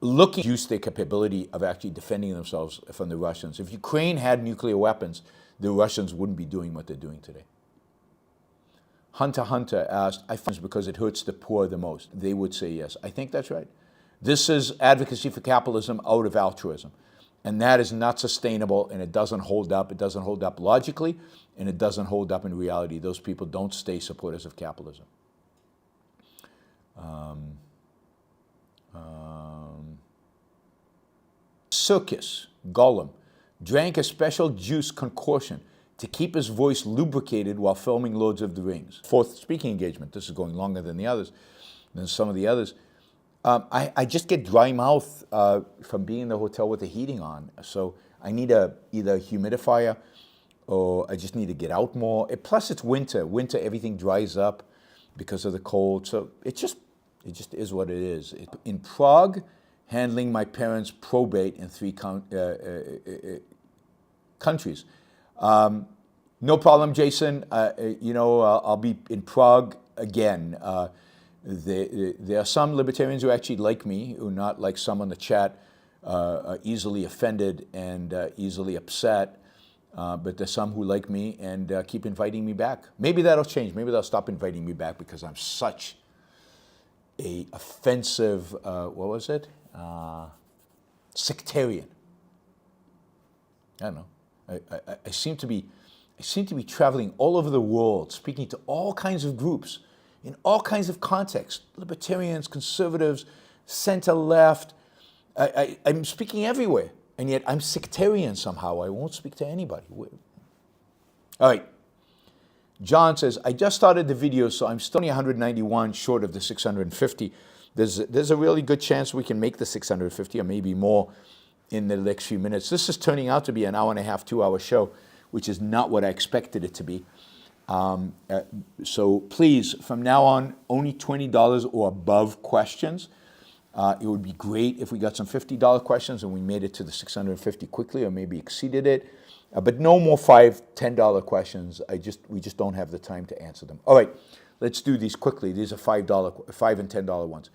Reduce their capability of actually defending themselves from the Russians. If Ukraine had nuclear weapons, the Russians wouldn't be doing what they're doing today. Hunter asked, I think it's because it hurts the poor the most. They would say yes. I think that's right. This is advocacy for capitalism out of altruism. And that is not sustainable, and it doesn't hold up. It doesn't hold up logically, and it doesn't hold up in reality. Those people don't stay supporters of capitalism. Serkis, Gollum, drank a special juice concoction to keep his voice lubricated while filming Lord of the Rings. Fourth speaking engagement. This is going longer than some of the others. I just get dry mouth from being in the hotel with the heating on. So I need either a humidifier or I just need to get out more. Plus it's winter. Winter, everything dries up because of the cold. So it just is what it is. In Prague, handling my parents' probate in 3 countries. No problem, Jason. I'll be in Prague again. There are some libertarians who actually like me, who not like some on the chat, are easily offended and easily upset. But there's some who like me and keep inviting me back. Maybe that'll change. Maybe they'll stop inviting me back because I'm such a offensive, sectarian. I don't know. I seem to be traveling all over the world, speaking to all kinds of groups in all kinds of contexts: libertarians, conservatives, center-left. I'm speaking everywhere, and yet I'm sectarian somehow. I won't speak to anybody. All right. John says, I just started the video, so I'm still only 191 short of the 650. There's a really good chance we can make the 650 or maybe more in the next few minutes. This is turning out to be an hour and a half, 2-hour show, which is not what I expected it to be. So please, from now on, only $20 or above questions. It would be great if we got some $50 questions and we made it to the 650 quickly or maybe exceeded it. But no more $5, $10 questions. We just don't have the time to answer them. All right, let's do these quickly. These are $5 and $10 ones.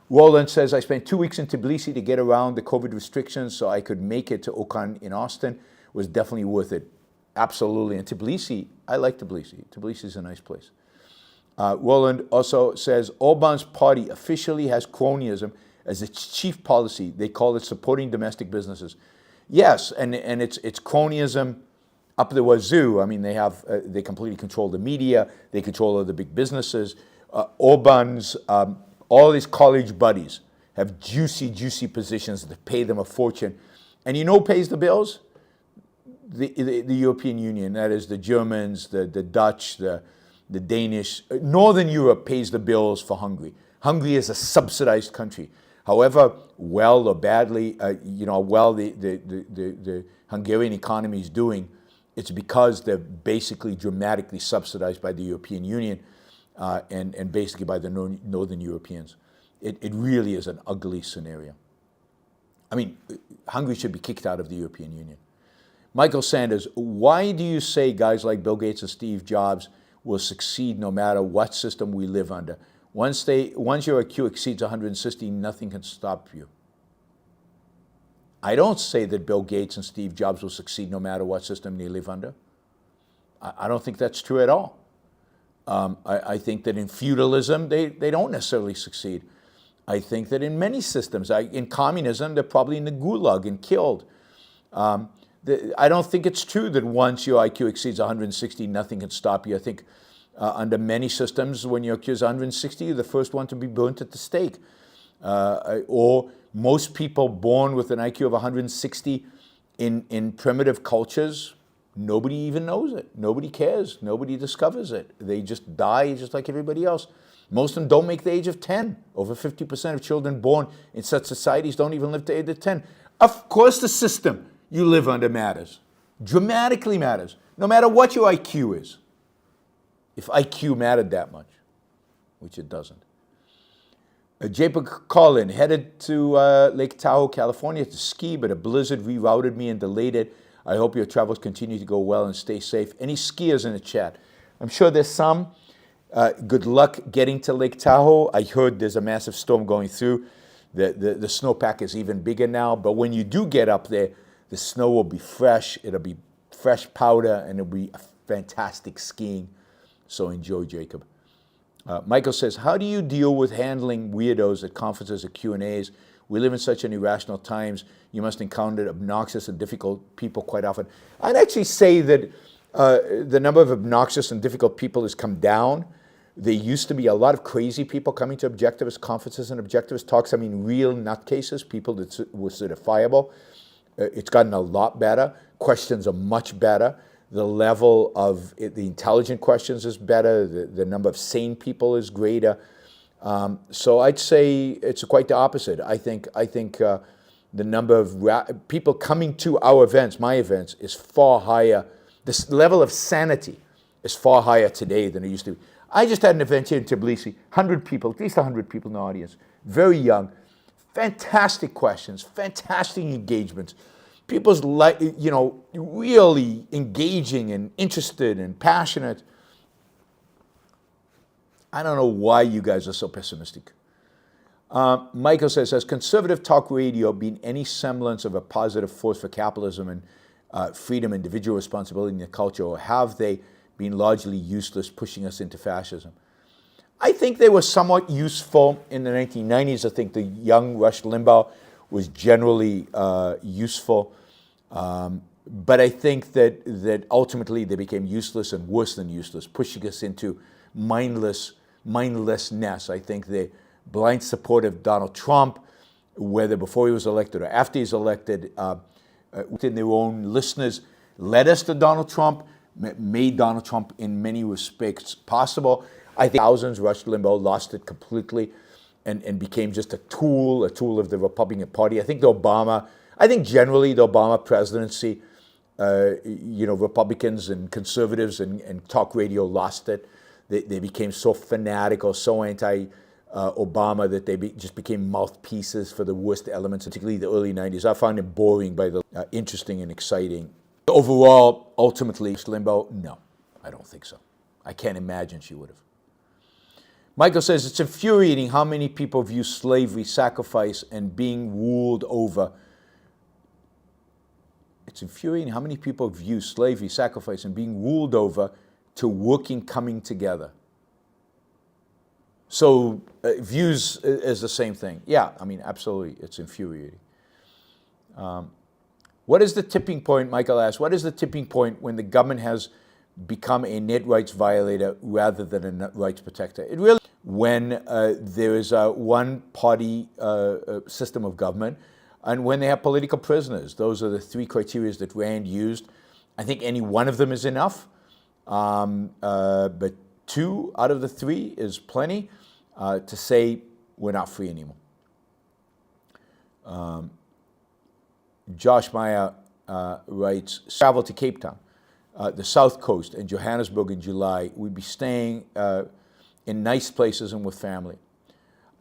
Roland says, I spent 2 weeks in Tbilisi to get around the COVID restrictions so I could make it to OCON in Austin. It was definitely worth it. Absolutely. And Tbilisi, I like Tbilisi. Tbilisi is a nice place. Roland also says, Orban's party officially has cronyism as its chief policy. They call it supporting domestic businesses. Yes, and it's cronyism up the wazoo. I mean, they completely control the media. They control all the big businesses. Orban's, all his college buddies have juicy positions that pay them a fortune. And you know who pays the bills? The European Union. That is the Germans, the Dutch, the Danish. Northern Europe pays the bills for Hungary. Hungary is a subsidized country. However well or badly, the Hungarian economy is doing, it's because they're basically dramatically subsidized by the European Union and basically by the Northern Europeans. It really is an ugly scenario. I mean, Hungary should be kicked out of the European Union. Michael Sanders, why do you say guys like Bill Gates and Steve Jobs will succeed no matter what system we live under? Once your IQ exceeds 160, nothing can stop you. I don't say that Bill Gates and Steve Jobs will succeed no matter what system they live under. I don't think that's true at all. I think that in feudalism, they don't necessarily succeed. I think that in many systems, in communism, they're probably in the gulag and killed. I don't think it's true that once your IQ exceeds 160, nothing can stop you. I think under many systems, when your IQ is 160, you're the first one to be burnt at the stake. Or most people born with an IQ of 160 in primitive cultures, nobody even knows it. Nobody cares. Nobody discovers it. They just die just like everybody else. Most of them don't make the age of 10. Over 50% of children born in such societies don't even live to the age of 10. Of course the system you live under matters. Dramatically matters, no matter what your IQ is. If IQ mattered that much, which it doesn't. J.P. Colin, headed to Lake Tahoe, California to ski, but a blizzard rerouted me and delayed it. I hope your travels continue to go well and stay safe. Any skiers in the chat? I'm sure there's some. Good luck getting to Lake Tahoe. I heard there's a massive storm going through. The snowpack is even bigger now, but when you do get up there, the snow will be fresh. It'll be fresh powder, and it'll be fantastic skiing. So enjoy, Jacob. Michael says, how do you deal with handling weirdos at conferences or Q&As? We live in such an irrational times. You must encounter obnoxious and difficult people quite often. I'd actually say that the number of obnoxious and difficult people has come down. There used to be a lot of crazy people coming to objectivist conferences and objectivist talks. I mean, real nutcases, people that were certifiable. It's gotten a lot better. Questions are much better. The level of the intelligent questions is better. The number of sane people is greater. So I'd say it's quite the opposite. I think the number of people coming to our events, my events, is far higher. This level of sanity is far higher today than it used to be. I just had an event here in Tbilisi, 100 people, at least 100 people in the audience, very young, fantastic questions, fantastic engagements. People's really engaging and interested and passionate. I don't know why you guys are so pessimistic. Michael says, has conservative talk radio been any semblance of a positive force for capitalism and freedom, individual responsibility in the culture, or have they been largely useless, pushing us into fascism? I think they were somewhat useful in the 1990s. I think the young Rush Limbaugh was generally useful. But I think that ultimately they became useless and worse than useless, pushing us into mindlessness. I think the blind support of Donald Trump, whether before he was elected or after he's elected, within their own listeners, led us to Donald Trump, made Donald Trump in many respects possible. I think thousands, Rush Limbaugh lost it completely and became just a tool of the Republican Party. I think generally the Obama presidency, Republicans and conservatives and talk radio lost it. They became so fanatical, so anti-Obama that they just became mouthpieces for the worst elements, particularly the early 90s. I found it boring by the interesting and exciting. Overall, ultimately, Limbaugh, no, I don't think so. I can't imagine she would have. Michael says, it's infuriating how many people view slavery, sacrifice, and being ruled over. It's infuriating how many people view slavery, sacrifice, and being ruled over to working, coming together. So views is the same thing. Yeah, I mean, absolutely, it's infuriating. What is the tipping point, Michael asks, what is the tipping point when the government has become a net rights violator rather than a net rights protector? It really, when there is a one-party system of government, and when they have political prisoners. Those are the three criteria that Rand used. I think any one of them is enough, but two out of the three is plenty to say we're not free anymore. Josh Meyer writes, travel to Cape Town, the South Coast, and Johannesburg in July. We'd be staying in nice places and with family.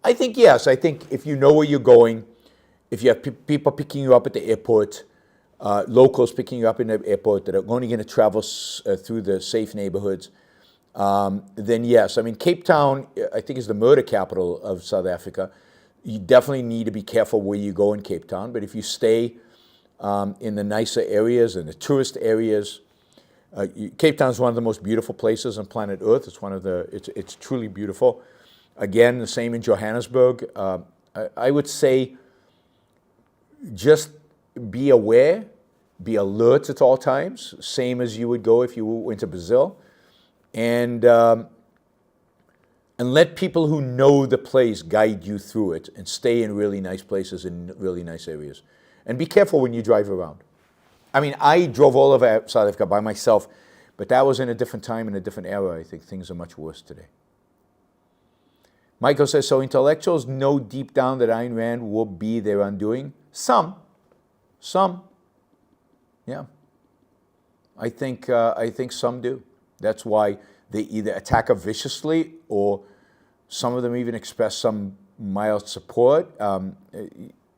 I think yes. I think if you know where you're going, if you have people picking you up at the airport, locals picking you up in the airport that are only going to travel through the safe neighborhoods, then yes. I mean, Cape Town, I think, is the murder capital of South Africa. You definitely need to be careful where you go in Cape Town, but if you stay in the nicer areas and the tourist areas, Cape Town is one of the most beautiful places on planet Earth. It's truly beautiful. Again, the same in Johannesburg. I would say just be aware, be alert at all times, same as you would go if you went to Brazil, and let people who know the place guide you through it, and stay in really nice places in really nice areas. And be careful when you drive around. I mean, I drove all over South Africa by myself, but that was in a different time, in a different era. I think things are much worse today. Michael says, so intellectuals know deep down that Ayn Rand will be their undoing? Some. Yeah. I think some do. That's why they either attack her viciously, or some of them even express some mild support.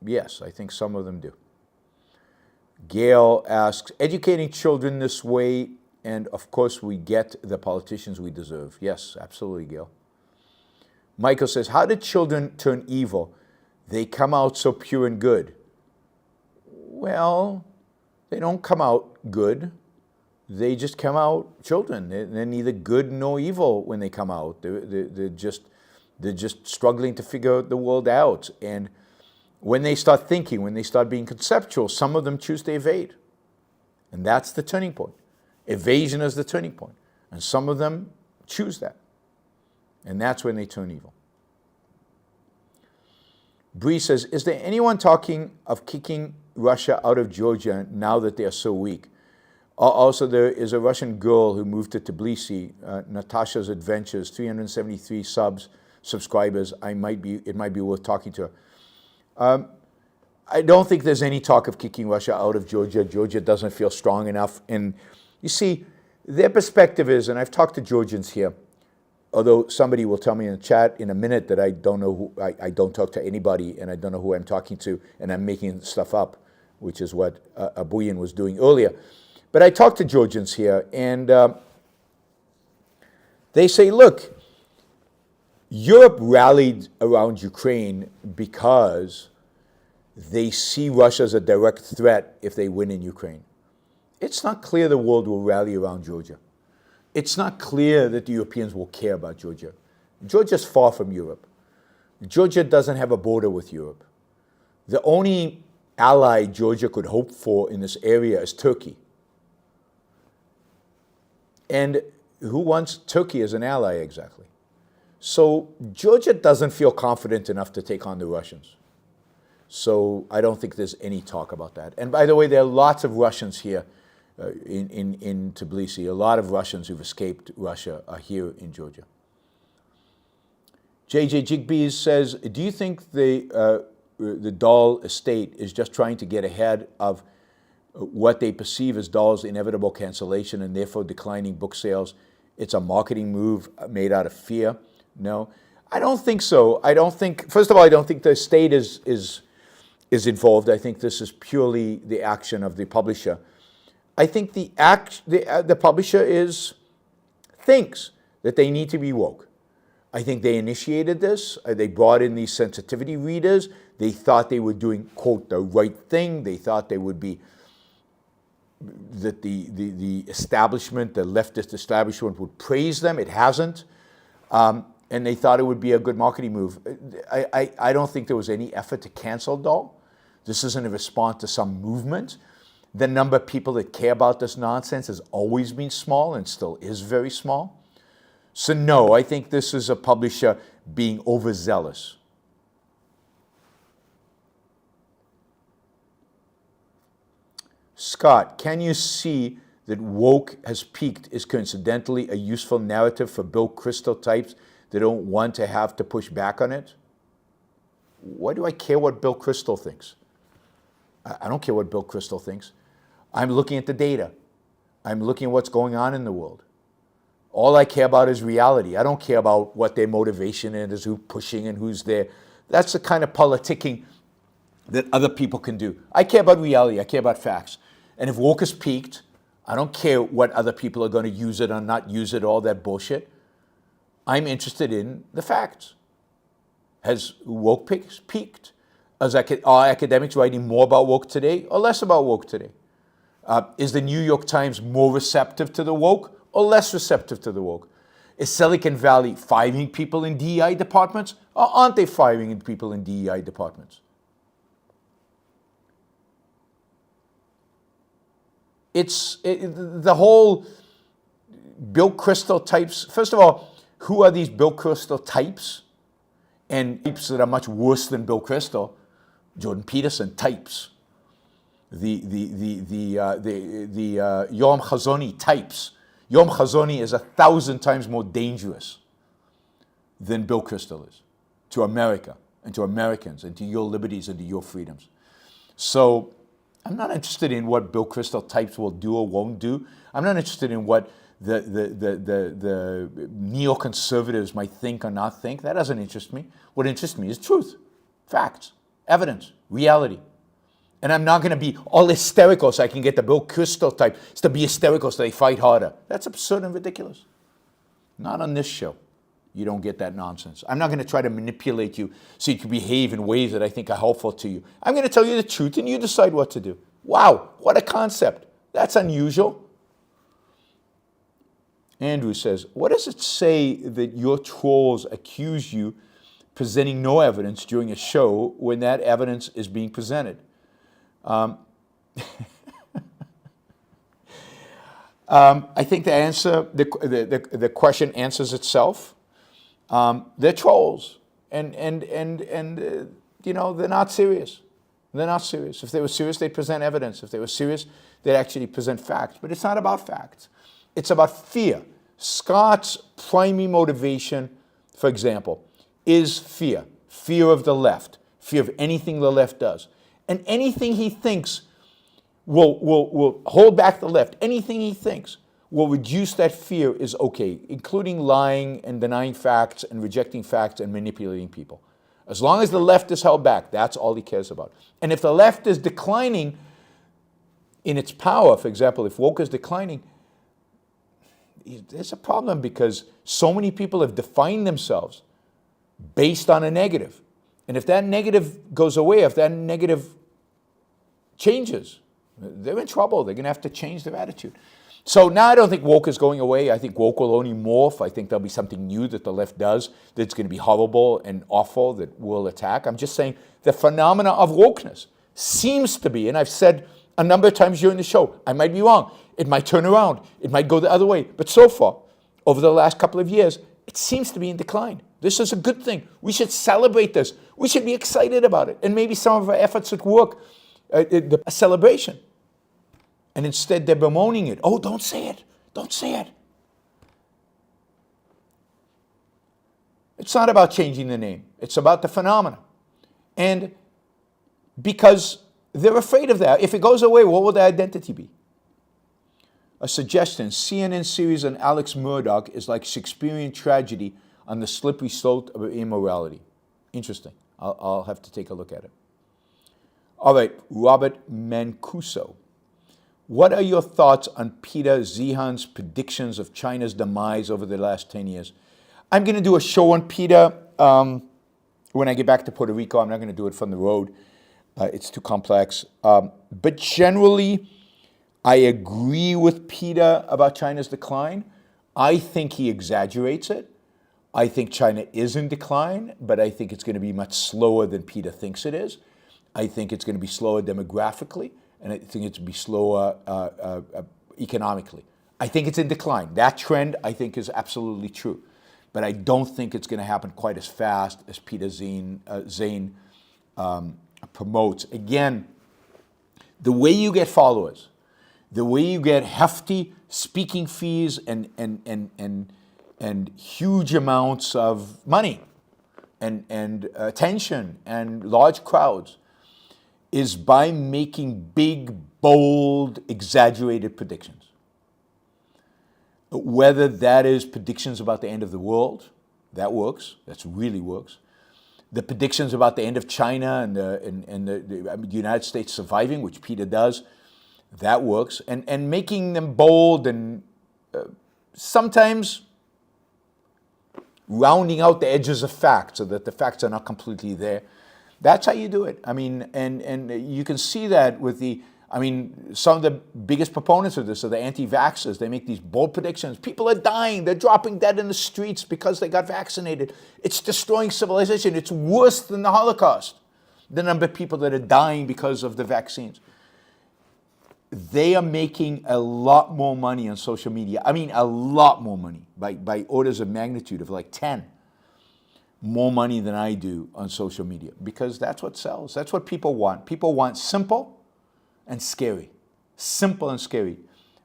Yes, I think some of them do. Gail asks, educating children this way, and of course we get the politicians we deserve. Yes, absolutely, Gail. Michael says, how did children turn evil? They come out so pure and good. Well, they don't come out good. They just come out children. They're neither good nor evil when they come out. They're just struggling to figure the world out. And when they start thinking, when they start being conceptual, some of them choose to evade. And that's the turning point. Evasion is the turning point. And some of them choose that. And that's when they turn evil. Bree says, is there anyone talking of kicking Russia out of Georgia now that they are so weak? Also, there is a Russian girl who moved to Tbilisi, Natasha's Adventures, 373 subscribers. It might be worth talking to her. I don't think there's any talk of kicking Russia out of Georgia. Georgia doesn't feel strong enough. And you see, their perspective is, and I've talked to Georgians here, although somebody will tell me in the chat in a minute that I don't know who, I don't talk to anybody, and I don't know who I'm talking to, and I'm making stuff up, which is what Abuyan was doing earlier. But I talked to Georgians here, and they say, look, Europe rallied around Ukraine because they see Russia as a direct threat if they win in Ukraine. It's not clear the world will rally around Georgia. It's not clear that the Europeans will care about Georgia. Georgia's far from Europe. Georgia doesn't have a border with Europe. The only ally Georgia could hope for in this area is Turkey. And who wants Turkey as an ally exactly? So Georgia doesn't feel confident enough to take on the Russians. So I don't think there's any talk about that. And by the way, there are lots of Russians here in Tbilisi. A lot of Russians who've escaped Russia are here in Georgia. JJ Jigbees says, do you think the Dahl estate is just trying to get ahead of what they perceive as Dahl's inevitable cancellation and therefore declining book sales? It's a marketing move made out of fear? No, I don't think so. I don't think, first of all, I don't think the estate is involved. I think this is purely the action of the publisher. I think the publisher thinks that they need to be woke. I think they initiated this. They brought in these sensitivity readers. They thought they were doing, quote, the right thing. They thought they would be, that the establishment, the leftist establishment would praise them. It hasn't. And they thought it would be a good marketing move. I don't think there was any effort to cancel Dahl. This isn't a response to some movement. The number of people that care about this nonsense has always been small and still is very small. So no, I think this is a publisher being overzealous. Scott, can you see that woke has peaked is coincidentally a useful narrative for Bill Kristol types that don't want to have to push back on it? Why do I care what Bill Kristol thinks? I don't care what Bill Kristol thinks. I'm looking at the data. I'm looking at what's going on in the world. All I care about is reality. I don't care about what their motivation is, who's pushing and who's there. That's the kind of politicking that other people can do. I care about reality. I care about facts. And if woke has peaked, I don't care what other people are going to use it or not use it, all that bullshit. I'm interested in the facts. Has woke peaked? Are academics writing more about woke today or less about woke today? Is the New York Times more receptive to the woke or less receptive to the woke? Is Silicon Valley firing people in DEI departments or aren't they firing people in DEI departments? The whole Bill Kristol types. First of all, who are these Bill Kristol types? And types that are much worse than Bill Kristol. Jordan Peterson types. The Yoram Chazoni types. Yoram Chazoni is 1,000 times more dangerous than Bill Kristol is to America and to Americans and to your liberties and to your freedoms. So I'm not interested in what Bill Kristol types will do or won't do. I'm not interested in what the neoconservatives might think or not think. That doesn't interest me. What interests me is truth, facts, evidence, reality. And I'm not going to be all hysterical so I can get the Bill Kristol type to be hysterical so they fight harder. That's absurd and ridiculous. Not on this show. You don't get that nonsense. I'm not going to try to manipulate you so you can behave in ways that I think are helpful to you. I'm going to tell you the truth and you decide what to do. Wow, what a concept. That's unusual. Andrew says, what does it say that your trolls accuse you presenting no evidence during a show when that evidence is being presented? I think the answer, the question answers itself. They're trolls, and you know, they're not serious. They're not serious. If they were serious, they'd present evidence. If they were serious, they'd actually present facts. But it's not about facts. It's about fear. Scott's primary motivation, for example, is fear. Fear of the left. Fear of anything the left does. And anything he thinks will hold back the left. Anything he thinks will reduce that fear is okay, including lying and denying facts and rejecting facts and manipulating people. As long as the left is held back, that's all he cares about. And if the left is declining in its power, for example, if woke is declining, there's a problem because so many people have defined themselves based on a negative. And if that negative goes away, if that negative changes, they're in trouble. They're going to have to change their attitude. So now I don't think woke is going away. I think woke will only morph. I think there'll be something new that the left does that's going to be horrible and awful that will attack. I'm just saying the phenomena of wokeness seems to be, and I've said a number of times during the show, I might be wrong. It might turn around. It might go the other way. But so far, over the last couple of years, it seems to be in decline. This is a good thing. We should celebrate this. We should be excited about it. And maybe some of our efforts at work, a celebration. And instead they're bemoaning it. Oh, don't say it. Don't say it. It's not about changing the name. It's about the phenomena. And because they're afraid of that. If it goes away, what will their identity be? A suggestion, CNN series on Alex Murdock is like Shakespearean tragedy on the slippery slope of immorality. Interesting. I'll have to take a look at it. All right, Robert Mancuso. What are your thoughts on Peter Zeihan's predictions of China's demise over the last 10 years? I'm going to do a show on Peter when I get back to Puerto Rico. I'm not going to do it from the road. It's too complex. But generally, I agree with Peter about China's decline. I think he exaggerates it. I think China is in decline, but I think it's going to be much slower than Peter thinks it is. I think it's going to be slower demographically, and I think it's going to be slower economically. I think it's in decline. That trend, I think, is absolutely true. But I don't think it's going to happen quite as fast as Peter Zeihan promotes. Again, the way you get followers, the way you get hefty speaking fees and huge amounts of money and attention and large crowds is by making big, bold, exaggerated predictions. Whether that is predictions about the end of the world, that works, that really works. The predictions about the end of China and the United States surviving, which Peter does, that works. And making them bold and sometimes rounding out the edges of facts so that the facts are not completely there. That's how you do it. I mean, and you can see that with some of the biggest proponents of this are the anti-vaxxers. They make these bold predictions. People are dying. They're dropping dead in the streets because they got vaccinated. It's destroying civilization. It's worse than the Holocaust, the number of people that are dying because of the vaccines. They are making a lot more money on social media. I mean, a lot more money, by orders of magnitude of like 10. More money than I do on social media, because that's what sells. That's what people want. People want simple and scary. Simple and scary.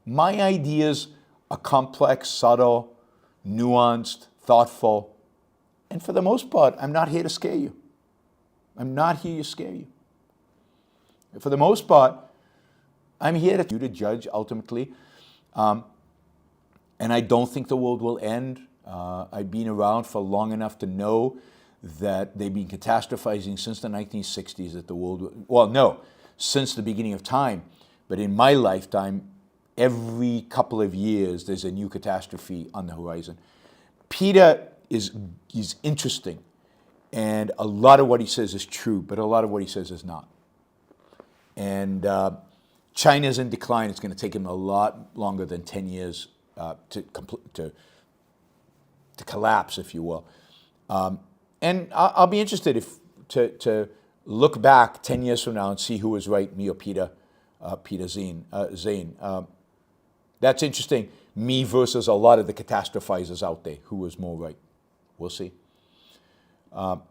My ideas are complex, subtle, nuanced, thoughtful, and for the most part, I'm not here to scare you. I'm not here to scare you. For the most part, I'm here to judge ultimately. And I don't think the world will end. I've been around for long enough to know that they've been catastrophizing since the 1960s that the world, well, no, since the beginning of time. But in my lifetime, every couple of years, there's a new catastrophe on the horizon. Peter is interesting, and a lot of what he says is true, but a lot of what he says is not. And China's in decline. It's going to take him a lot longer than 10 years to collapse, if you will. And I'll be interested to look back 10 years from now and see who was right, me or Peter Zane. That's interesting. Me versus a lot of the catastrophizers out there. Who was more right? We'll see.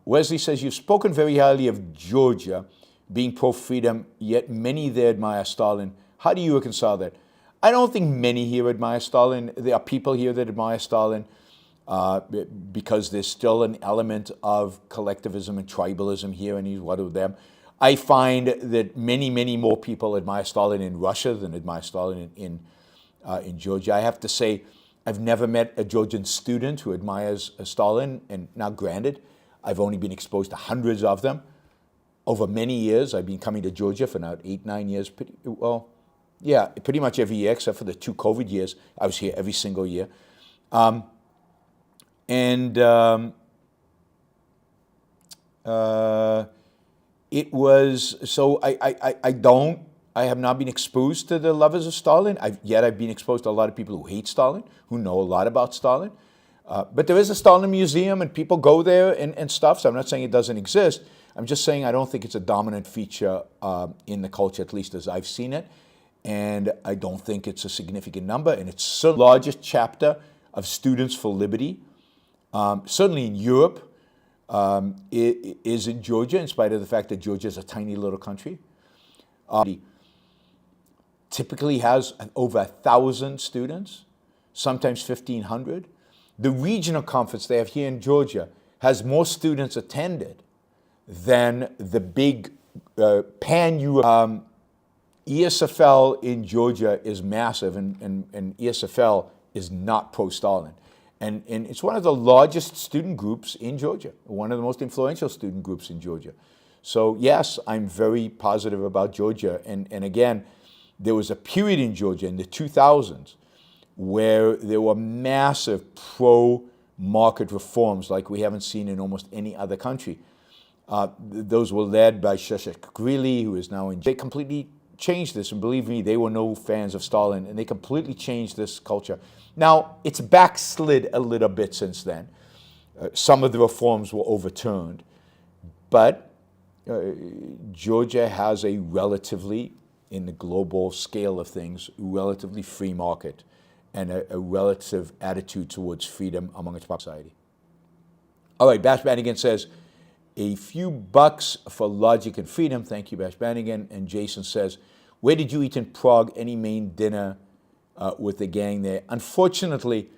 Wesley says, you've spoken very highly of Georgia being pro-freedom, yet many there admire Stalin. How do you reconcile that? I don't think many here admire Stalin. There are people here that admire Stalin because there's still an element of collectivism and tribalism here, and he's one of them. I find that many, many more people admire Stalin in Russia than admire Stalin in Georgia. I have to say, I've never met a Georgian student who admires Stalin, and now granted, I've only been exposed to hundreds of them over many years. I've been coming to Georgia for now 8, 9 years, pretty much every year, except for the 2 COVID years. I was here every single year. It was, so I have not been exposed to the lovers of Stalin, yet I've been exposed to a lot of people who hate Stalin, who know a lot about Stalin. But there is a Stalin museum and people go there and stuff, so I'm not saying it doesn't exist. I'm just saying I don't think it's a dominant feature in the culture, at least as I've seen it. And I don't think it's a significant number. And it's the largest chapter of Students for Liberty, certainly in Europe, it is in Georgia, in spite of the fact that Georgia is a tiny little country. Typically has over 1,000 students, sometimes 1,500. The regional conference they have here in Georgia has more students attended than the big pan-Europe. ESFL in Georgia is massive, and ESFL is not pro-Stalin. And it's one of the largest student groups in Georgia, one of the most influential student groups in Georgia. So yes, I'm very positive about Georgia. And again, there was a period in Georgia in the 2000s where there were massive pro-market reforms like we haven't seen in almost any other country. Those were led by Sheshek Grili, who is now in. They completely changed this, and believe me, they were no fans of Stalin, and they completely changed this culture. Now, it's backslid a little bit since then. Some of the reforms were overturned, but Georgia has a relatively, in the global scale of things, relatively free market and a relative attitude towards freedom among its society. All right, Bash Bannigan says, a few bucks for logic and freedom. Thank you, Bash Bannigan. And Jason says, where did you eat in Prague? Any main dinner with the gang there? Unfortunately,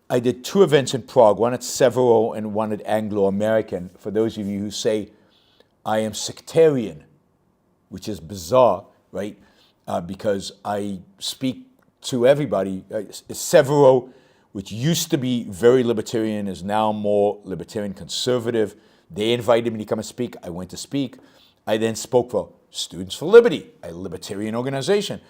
I did 2 events in Prague, one at Severo and one at Anglo-American. For those of you who say, I am sectarian, which is bizarre, right? Because I speak to everybody. Severo, which used to be very libertarian, is now more libertarian conservative. They invited me to come and speak. I went to speak. I then spoke for Students for Liberty, a libertarian organization,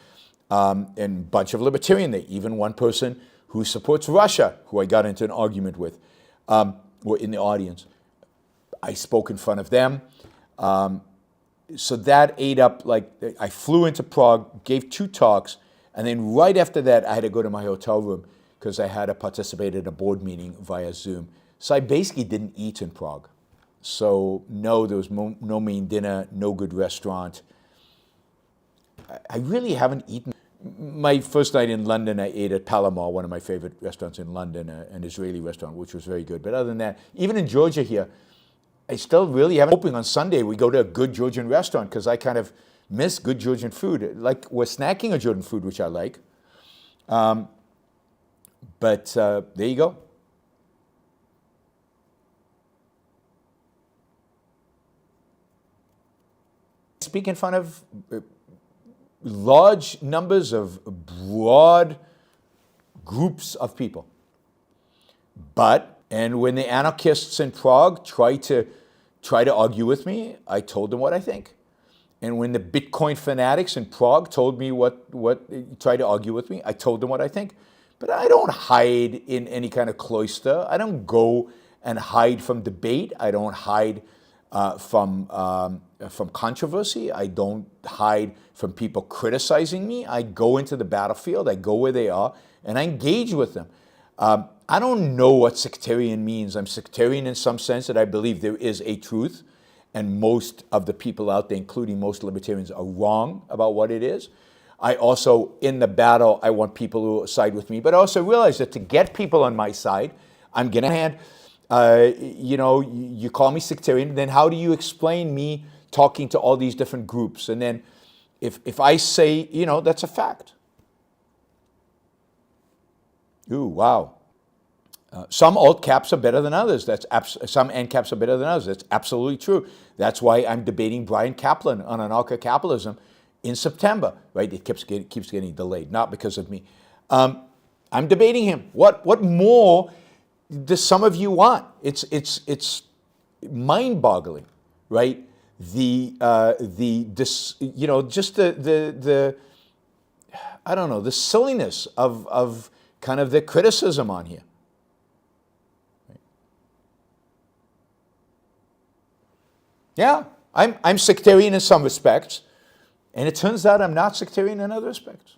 and a bunch of libertarian there, even one person who supports Russia, who I got into an argument with, were in the audience. I spoke in front of them. So that ate up, like, I flew into Prague, gave 2 talks, and then right after that, I had to go to my hotel room because I had to participate in a board meeting via Zoom. So I basically didn't eat in Prague. So no, there was no main dinner, no good restaurant. I really haven't eaten. My first night in London, I ate at Palomar, one of my favorite restaurants in London, an Israeli restaurant, which was very good. But other than that, even in Georgia here, I still really haven't. Hoping on Sunday we go to a good Georgian restaurant because I kind of miss good Georgian food. Like, we're snacking on Georgian food, which I like. But there you go. Speak in front of large numbers of broad groups of people. And when the anarchists in Prague try to argue with me, I told them what I think. And when the Bitcoin fanatics in Prague told me tried to argue with me, I told them what I think. But I don't hide in any kind of cloister. I don't go and hide from debate. I don't hide from controversy. I don't hide from people criticizing me. I go into the battlefield. I go where they are, and I engage with them. I don't know what sectarian means. I'm sectarian in some sense that I believe there is a truth, and most of the people out there, including most libertarians, are wrong about what it is. I also, in the battle, I want people who side with me, but I also realize that to get people on my side, I'm going to hand, you call me sectarian, then how do you explain me talking to all these different groups? And then if I say, that's a fact. Ooh, wow. Some alt caps are better than others. Some end caps are better than others. That's absolutely true. That's why I'm debating Brian Kaplan on anarcho-capitalism in September. Right? It keeps getting delayed, not because of me. I'm debating him. What more does some of you want? It's mind-boggling, right? The silliness of kind of the criticism on here. Yeah, I'm sectarian in some respects, and it turns out I'm not sectarian in other respects.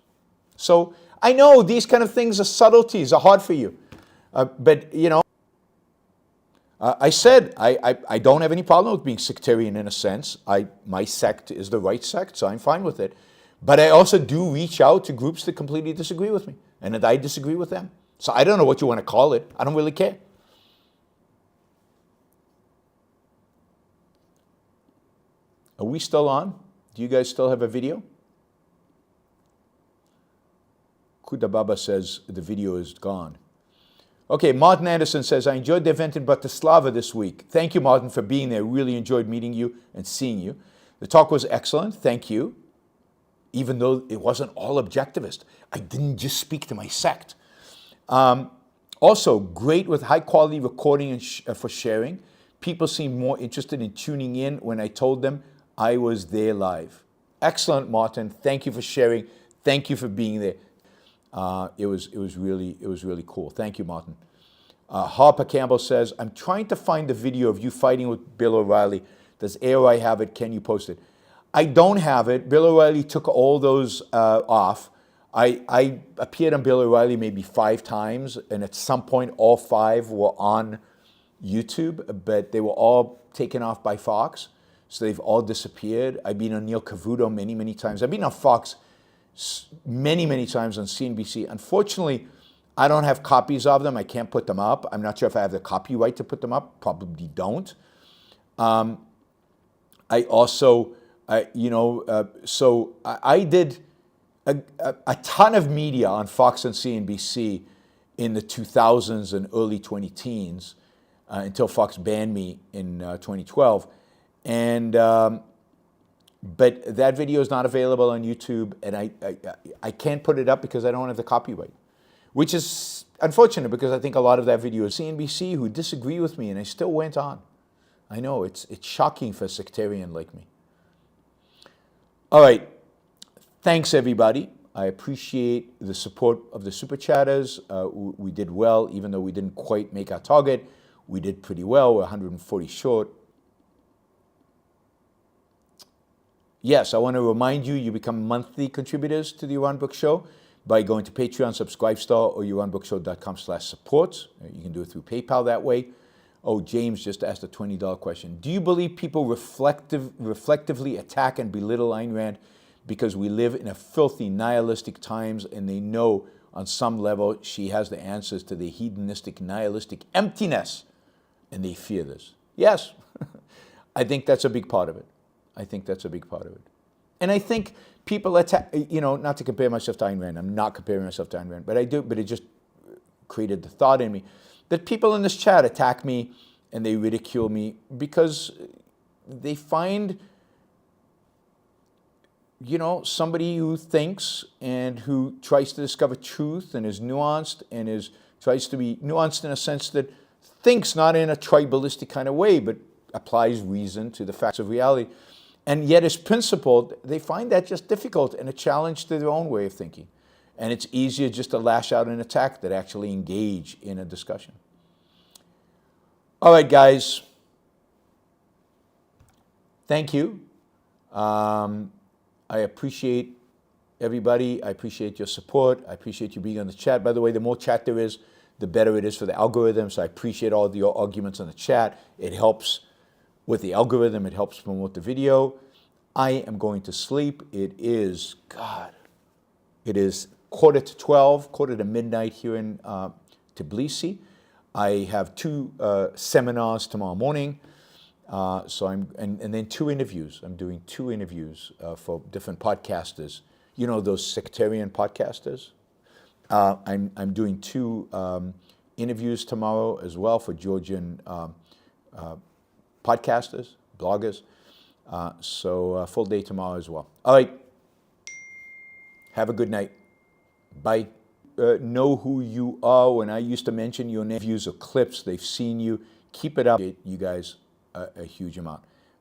So I know these kind of things are subtleties, are hard for you. But I said I don't have any problem with being sectarian in a sense. My sect is the right sect, so I'm fine with it. But I also do reach out to groups that completely disagree with me, and that I disagree with them. So I don't know what you want to call it. I don't really care. Are we still on? Do you guys still have a video? Kudababa says the video is gone. Okay, Martin Anderson says, I enjoyed the event in Bratislava this week. Thank you, Martin, for being there. Really enjoyed meeting you and seeing you. The talk was excellent. Thank you. Even though it wasn't all objectivist. I didn't just speak to my sect. Also, great with high-quality recording and for sharing. People seemed more interested in tuning in when I told them I was there live. Excellent, Martin. Thank you for sharing. Thank you for being there. It was really cool. Thank you, Martin. Harper Campbell says, I'm trying to find the video of you fighting with Bill O'Reilly. Does AOI have it? Can you post it? I don't have it. Bill O'Reilly took all those off. I appeared on Bill O'Reilly maybe 5 times, and at some point all 5 were on YouTube, but they were all taken off by Fox. So they've all disappeared. I've been on Neil Cavuto many, many times. I've been on Fox many, many times on CNBC. Unfortunately, I don't have copies of them. I can't put them up. I'm not sure if I have the copyright to put them up. Probably don't. I also, so I did a ton of media on Fox and CNBC in the 2000s and early 2010s until Fox banned me in 2012. And but that video is not available on YouTube, and I can't put it up because I don't have the copyright, which is unfortunate because I think a lot of that video is CNBC who disagree with me, and I still went on. I know, it's shocking for a sectarian like me. All right, thanks everybody. I appreciate the support of the Super Chatters. We did well, even though we didn't quite make our target. We did pretty well, we're 140 short. Yes, I want to remind you, you become monthly contributors to the Yaron Brook Show by going to Patreon, Subscribestar, or yaronbrookshow.com/support. You can do it through PayPal that way. Oh, James just asked a $20 question. Do you believe people reflectively attack and belittle Ayn Rand because we live in a filthy, nihilistic times and they know on some level she has the answers to the hedonistic, nihilistic emptiness and they fear this? Yes, I think that's a big part of it. I think that's a big part of it. And I think people attack, not to compare myself to Ayn Rand. I'm not comparing myself to Ayn Rand, but I do, but it just created the thought in me that people in this chat attack me and they ridicule me because they find you know, somebody who thinks and who tries to discover truth and is nuanced and tries to be nuanced in a sense that thinks not in a tribalistic kind of way, but applies reason to the facts of reality, and yet is principled, they find that just difficult and a challenge to their own way of thinking. And it's easier just to lash out and attack than actually engage in a discussion. All right, guys. Thank you. I appreciate everybody. I appreciate your support. I appreciate you being on the chat. By the way, the more chat there is, the better it is for the algorithm. So I appreciate all of your arguments on the chat. It helps with the algorithm. It helps promote the video. I am going to sleep. It is, God, it is 11:45, quarter to midnight here in Tbilisi. I have 2 seminars tomorrow morning. And then 2 interviews. I'm doing 2 interviews for different podcasters. You know, those sectarian podcasters? I'm doing 2 interviews tomorrow as well for Georgian podcasters, bloggers. So full day tomorrow as well. All right. Have a good night. Bye. Know who you are. When I used to mention your name, views or clips, they've seen you. Keep it up. You guys a huge amount.